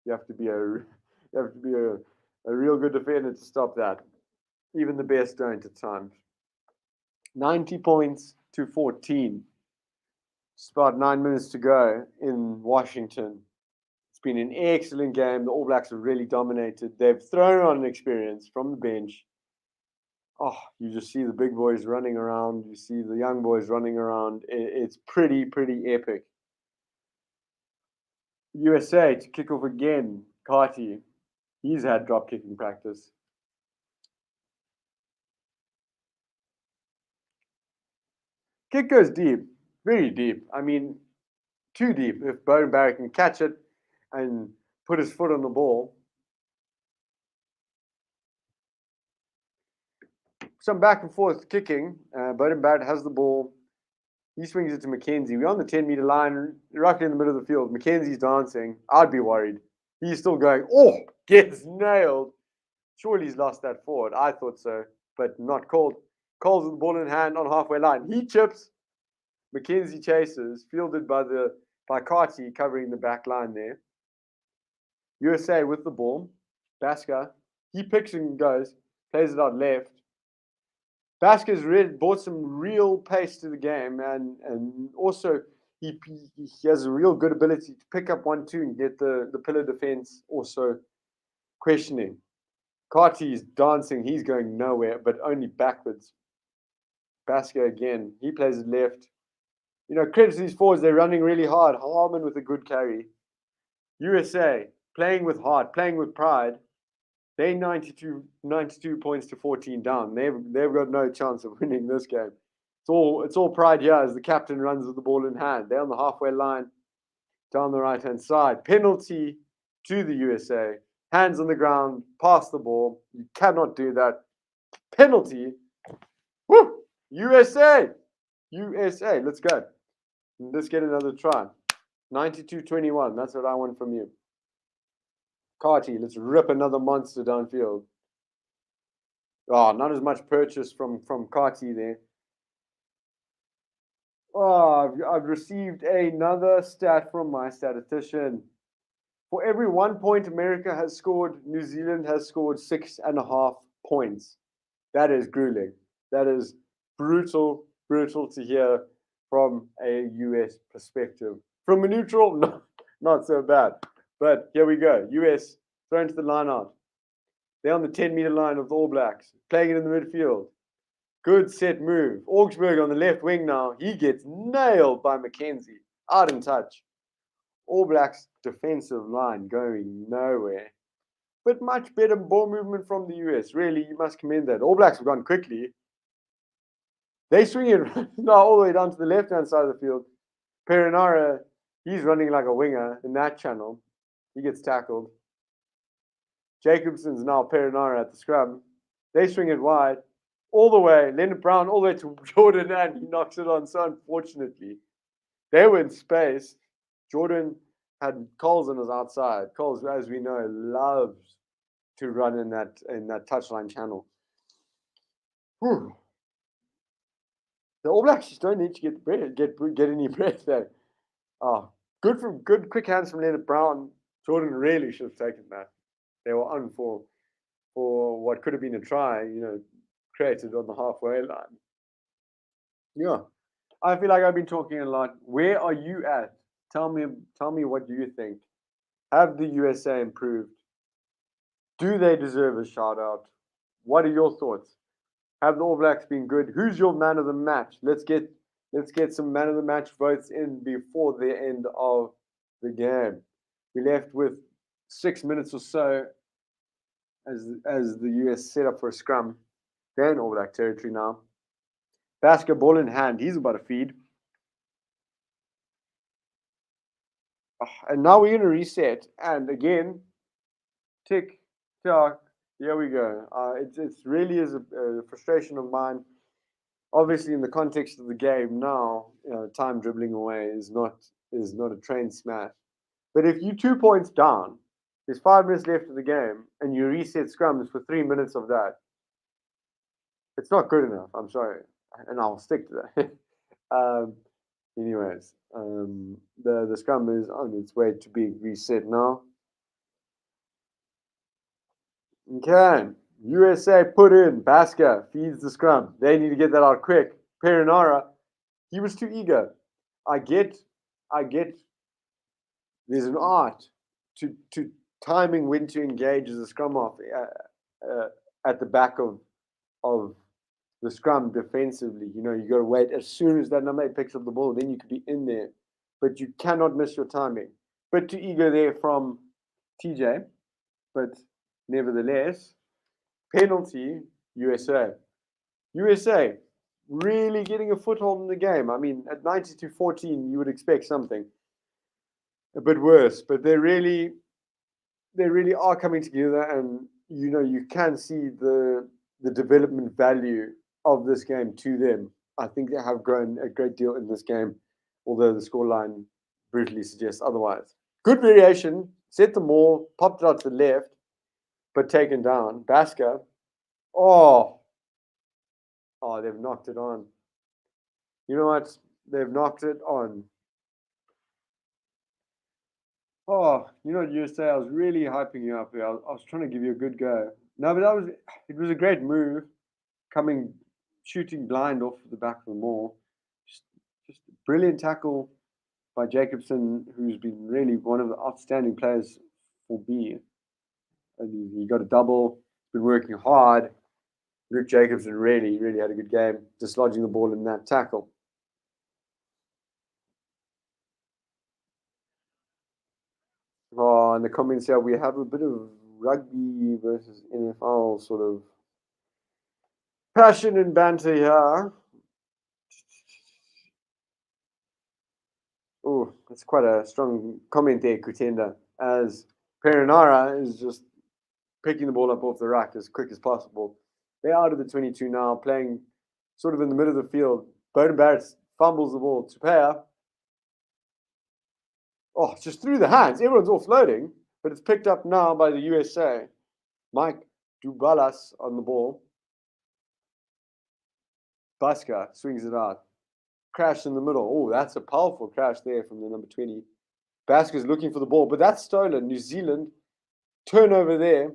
you have to be a real good defender to stop that. Even the best don't at times. 90 points to 14. Just about 9 minutes to go in Washington. It's been an excellent game. The All Blacks have really dominated. They've thrown on experience from the bench. Oh, you just see the big boys running around. You see the young boys running around. It's pretty epic. USA to kick off again. Carty, he's had drop kicking practice. Kick goes deep, very deep. I mean, too deep if Bowden Barrett can catch it and put his foot on the ball. Some back and forth kicking. Bowden Barrett has the ball. He swings it to McKenzie. We're on the 10-meter line, roughly in the middle of the field. McKenzie's dancing. I'd be worried. He's still going, oh, gets nailed. Surely he's lost that forward. I thought so, but not called. Coles with the ball in hand on halfway line. He chips. Mackenzie chases, fielded by Carty covering the back line there. USA with the ball. Basker, he picks and goes, plays it out left. Basker's brought some real pace to the game, and also he has a real good ability to pick up 1-2 and get the pillar defense also questioning. Carty's dancing, he's going nowhere, but only backwards. Basker again, he plays it left. Credit to these forwards, they're running really hard. Harmon with a good carry. USA, playing with heart, playing with pride. They 92 points to 14 down. They've got no chance of winning this game. It's all pride here as the captain runs with the ball in hand. They're on the halfway line, down the right-hand side. Penalty to the USA. Hands on the ground, pass the ball. You cannot do that. Penalty. Woo! USA! USA, let's go. Let's get another try. 92-21, that's what I want from you. Carty, let's rip another monster downfield. Oh, not as much purchase from Carty there. Oh, I've received another stat from my statistician. For every 1 point America has scored, New Zealand has scored 6.5 points. That is grueling. That is brutal to hear from a US perspective. From a neutral, not so bad. But here we go. US thrown to the line out. They're on the 10-meter line of the All Blacks, playing it in the midfield. Good set move. Augsburg on the left wing now. He gets nailed by Mackenzie. Out in touch. All Blacks defensive line going nowhere. But much better ball movement from the US. Really, you must commend that. All Blacks have gone quickly. They swing it now all the way down to the left-hand side of the field. Perinara, he's running like a winger in that channel. He gets tackled. Jacobson's now Perinara at the scrum. They swing it wide. All the way. Leonard Brown all the way to Jordan, and he knocks it on. So unfortunately, they were in space. Jordan had Coles on his outside. Coles, as we know, loves to run in that touchline channel. Whew. The All Blacks just don't need to get any breath there. Oh, good quick hands from Leonard Brown. Jordan really should have taken that. They were on for what could have been a try, created on the halfway line. Yeah, I feel like I've been talking a lot. Where are you at? Tell me what you think. Have the USA improved? Do they deserve a shout out? What are your thoughts? Have the All Blacks been good? Who's your man of the match? Let's get some man of the match votes in before the end of the game. We left with 6 minutes or so as the US set up for a scrum. They're in All Black territory now. Basketball in hand. He's about to feed. And now we're going to reset. And again, tick, tock. Here we go. It really is a frustration of mine. Obviously, in the context of the game now, time dribbling away is not a train smash. But if you're 2 points down, there's 5 minutes left of the game, and you reset scrums for 3 minutes of that, it's not good enough. I'm sorry, and I'll stick to that. Anyways, the scrum is on its way to be reset now. Okay, USA put in. Basker feeds the scrum. They need to get that out quick. Perinara, he was too eager. I get. There's an art to timing when to engage as a scrum off at the back of the scrum defensively. You got to wait as soon as that number 8 picks up the ball, then you could be in there. But you cannot miss your timing. Bit too eager there from TJ, but nevertheless, penalty USA. USA really getting a foothold in the game. I mean, at 92-14, you would expect something a bit worse, but they really are coming together, and you can see the development value of this game to them. I think they have grown a great deal in this game, although the scoreline brutally suggests otherwise. Good variation, set the maul, popped it out to the left, but taken down. Basker, oh, they've knocked it on. You know what? They've knocked it on. Oh, you know what you say? I was really hyping you up here. I was trying to give you a good go. No, but it was a great move, shooting blind off the back of the maul. Just a brilliant tackle by Jacobson, who's been really one of the outstanding players for B. And he got a double, been working hard. Luke Jacobson really, really had a good game, dislodging the ball in that tackle. Oh, in the comments here, we have a bit of rugby versus NFL sort of passion and banter here. Oh, that's quite a strong comment there, Kutenda, as Perinara is just picking the ball up off the rack as quick as possible. They're out of the 22 now, playing sort of in the middle of the field. Bowden Barrett fumbles the ball. Tupea. Oh, just through the hands. Everyone's offloading, but it's picked up now by the USA. Mike Dubalas on the ball. Basker swings it out. Crash in the middle. Oh, that's a powerful crash there from the number 20. Basker's looking for the ball, but that's stolen. New Zealand. Turnover there.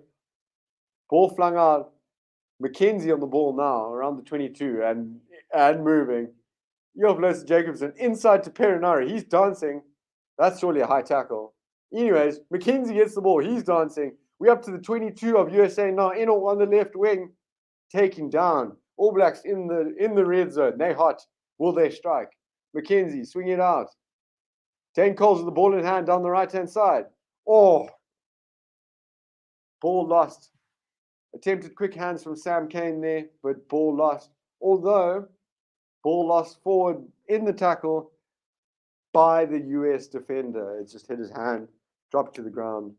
Ball flung out. McKenzie on the ball now, around the 22, and moving. Yof Jacobson inside to Perinari. He's dancing. That's surely a high tackle. Anyways, McKenzie gets the ball. He's dancing. We're up to the 22 of USA now. Eno on the left wing, taking down. All Blacks in the red zone. They hot. Will they strike? McKenzie swing it out. Dane Coles with the ball in hand down the right-hand side. Oh, ball lost. Attempted quick hands from Sam Cane there, but ball lost. Although, ball lost forward in the tackle by the US defender. It just hit his hand, dropped to the ground.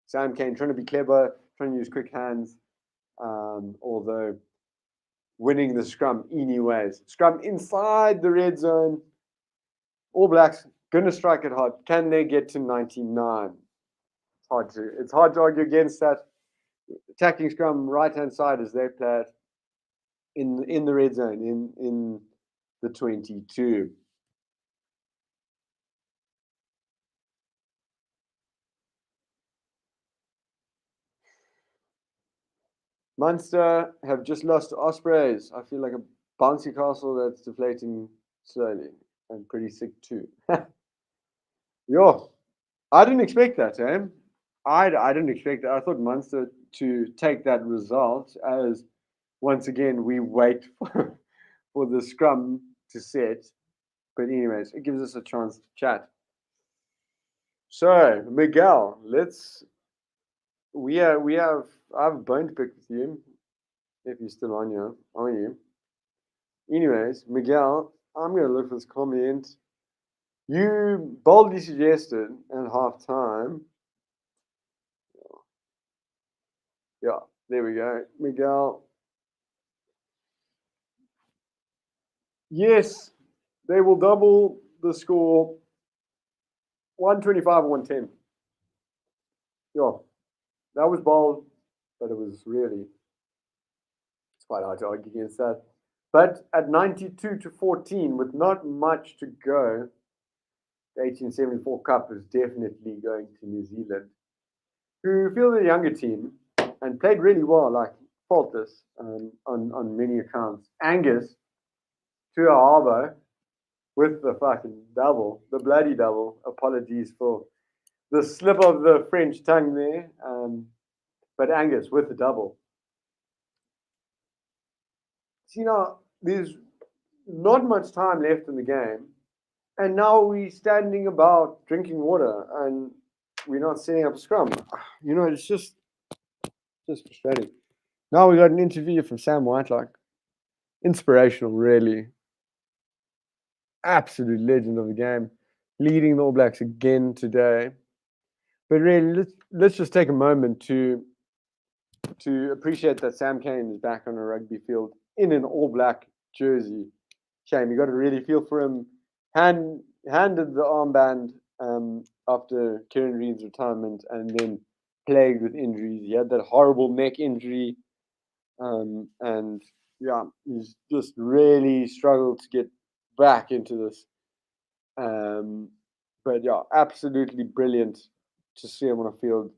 Sam Cane trying to be clever, trying to use quick hands, although winning the scrum anyways. Scrum inside the red zone. All Blacks going to strike it hard. Can they get to 99? It's hard to argue against that. Attacking scrum right hand side as they play it in the red zone in the 22. Munster have just lost to Ospreys. I feel like a bouncy castle that's deflating slowly and pretty sick too. Yo, I didn't expect that, eh? I didn't expect that. I thought Munster to take that result as once again we wait for the scrum to set. But anyways, it gives us a chance to chat. So Miguel, I have a bone to pick with you if you're still on here, are you? Anyways, Miguel, I'm gonna look for this comment. You boldly suggested at half time. Yeah, there we go. Miguel. Yes, they will double the score 125 or 110. Yeah, that was bold, but it was really, it's quite hard to argue against that. But at 92-14, with not much to go, the 1874 Cup is definitely going to New Zealand, who feel the younger team and played really well, like faultless on many accounts. Angus to Harbour with the fucking double, the bloody double. Apologies for the slip of the French tongue there, but Angus with the double. See, now there's not much time left in the game, and now we're standing about drinking water, and we're not setting up a scrum. You know, it's just frustrating. Now we got an interview from Sam Whitelock. Inspirational, really. Absolute legend of the game. Leading the All Blacks again today. But really, let's just take a moment to appreciate that Sam Cane is back on a rugby field in an All Black jersey. Shame, you got to really feel for him. Handed the armband after Kieran Reid's retirement, and then plagued with injuries. He had that horrible neck injury, and yeah, he's just really struggled to get back into this. But yeah, absolutely brilliant to see him on a field.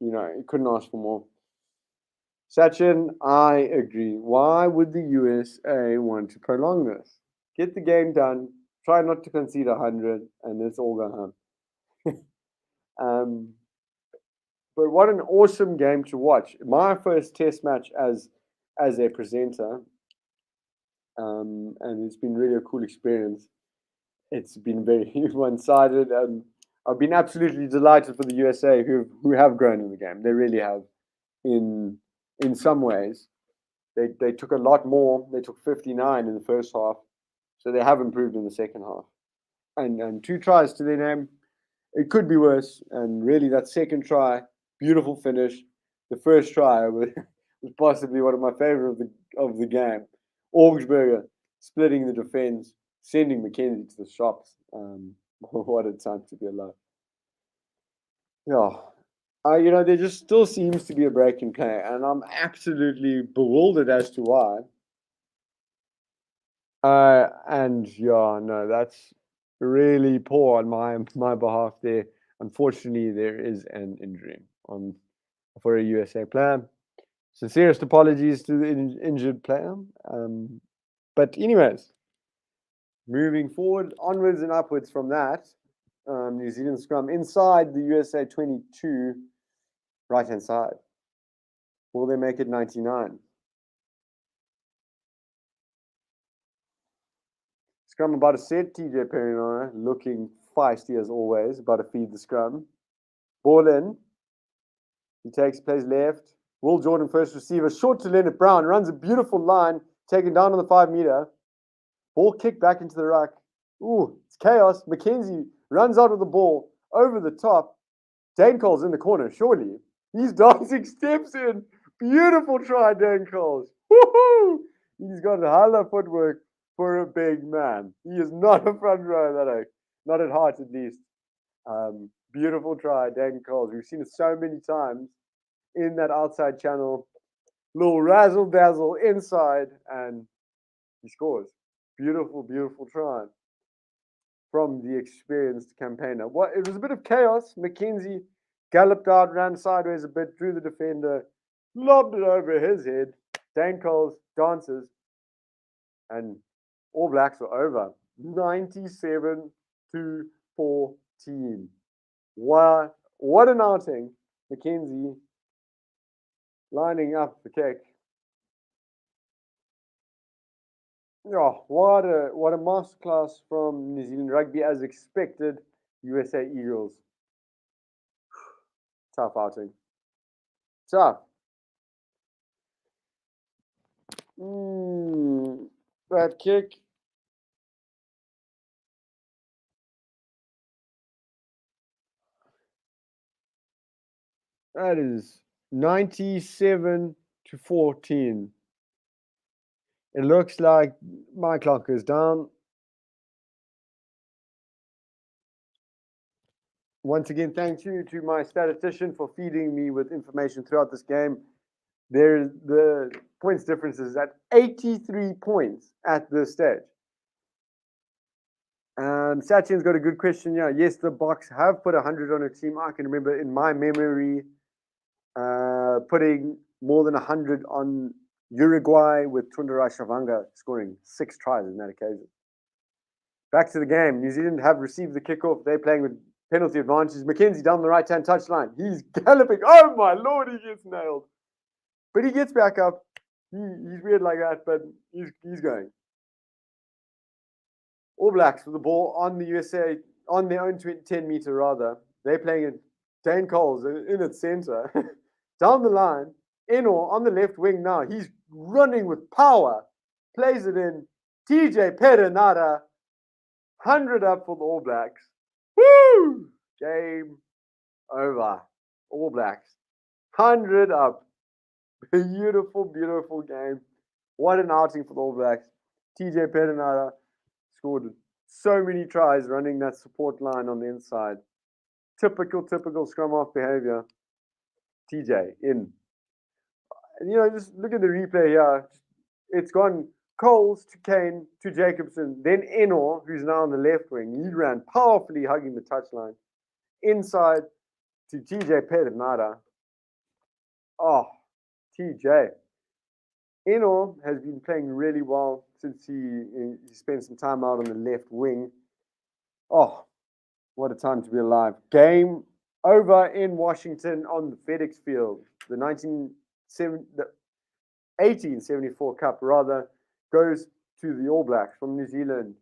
You know, you couldn't ask for more. Sachin, I agree. Why would the USA want to prolong this? Get the game done. Try not to concede 100, and let's all go home. But what an awesome game to watch! My first Test match as a presenter, and it's been really a cool experience. It's been very one-sided, and I've been absolutely delighted for the USA who have grown in the game. They really have. In some ways, they took a lot more. They took 59 in the first half, so they have improved in the second half. And 2 tries to their name. It could be worse. And really, that second try, beautiful finish. The first try was possibly one of my favorite of the game. Augsburger splitting the defense, sending McKenzie to the shops. What a time to be alive. Yeah. You know, there just still seems to be a break in play, and I'm absolutely bewildered as to why. And yeah, no, that's really poor on my behalf there. Unfortunately, there is an injury for a USA player. Sincerest apologies to the injured player. But anyways, moving forward, onwards and upwards from that, New Zealand scrum inside the USA 22 right-hand side. Will they make it 99? Scrum about to set. TJ Perinara looking feisty as always, about to feed the scrum. Ball in. He plays left. Will Jordan first receiver. Short to Leonard Brown. Runs a beautiful line. Taken down on the 5 meter. Ball kicked back into the ruck. Ooh, it's chaos. McKenzie runs out of the ball. Over the top. Dane Cole's in the corner, surely. He's dancing steps in. Beautiful try, Dane Cole's. Woohoo! He's got a hell of footwork for a big man. He is not a front row, not at heart at least. Beautiful try, Dane Cole's. We've seen it so many times in that outside channel. Little razzle dazzle inside, and he scores. Beautiful, beautiful try from the experienced campaigner. It was a bit of chaos. McKenzie galloped out, ran sideways a bit, drew the defender, lobbed it over his head. Dane Coles dances, and All Blacks are over. 97 to 14. What an outing. McKenzie lining up the kick. Oh, what a masterclass from New Zealand rugby as expected. USA Eagles. Tough outing. Tough. That kick. That is 97 to 14. It looks like my clock is down. Once again, thank you to my statistician for feeding me with information throughout this game. The points difference is at 83 points at this stage. Sachin's got a good question. Yeah, yes, the Boks have put 100 on a team. I can remember in my memory putting more than 100 on Uruguay with Tunderai Shavanga scoring 6 tries in that occasion. Back to the game. New Zealand have received the kickoff. They're playing with penalty advantage. McKenzie down the right-hand touchline. He's galloping. Oh, my Lord, he gets nailed. But he gets back up. He's weird like that, but he's going. All Blacks with the ball on the USA, on their own 10 meter rather. They're playing it. Dane Coles in its center. Down the line, Eno on the left wing now. He's running with power. Plays it in. TJ Perinara. 100 up for the All Blacks. Woo! Game over. All Blacks. 100 up. Beautiful, beautiful game. What an outing for the All Blacks. TJ Perinara scored so many tries running that support line on the inside. Typical scrum half behavior. TJ in. And just look at the replay here. It's gone Coles to Kane to Jacobson, then Enor, who's now on the left wing. He ran powerfully, hugging the touchline. Inside to TJ Pedernada. Oh, TJ. Enor has been playing really well since he spent some time out on the left wing. Oh, what a time to be alive. Game over in Washington on the FedEx Field. The 1874 Cup, rather, goes to the All Blacks from New Zealand,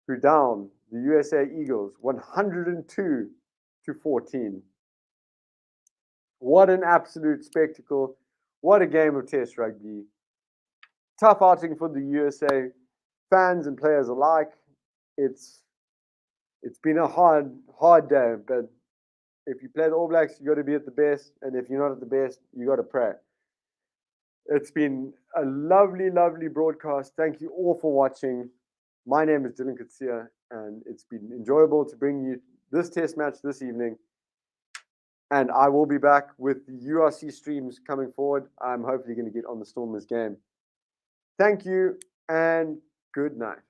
who down the USA Eagles 102-14. What an absolute spectacle. What a game of Test rugby. Tough outing for the USA fans and players alike. It's been a hard day, but if you play the All Blacks, you got to be at the best, and if you're not at the best, you got to pray. It's been a lovely broadcast. Thank you all for watching. My name is Dylan Kutsia, and it's been enjoyable to bring you this Test match this evening. And I will be back with the URC streams coming forward. I'm hopefully going to get on the Stormers game. Thank you, and good night.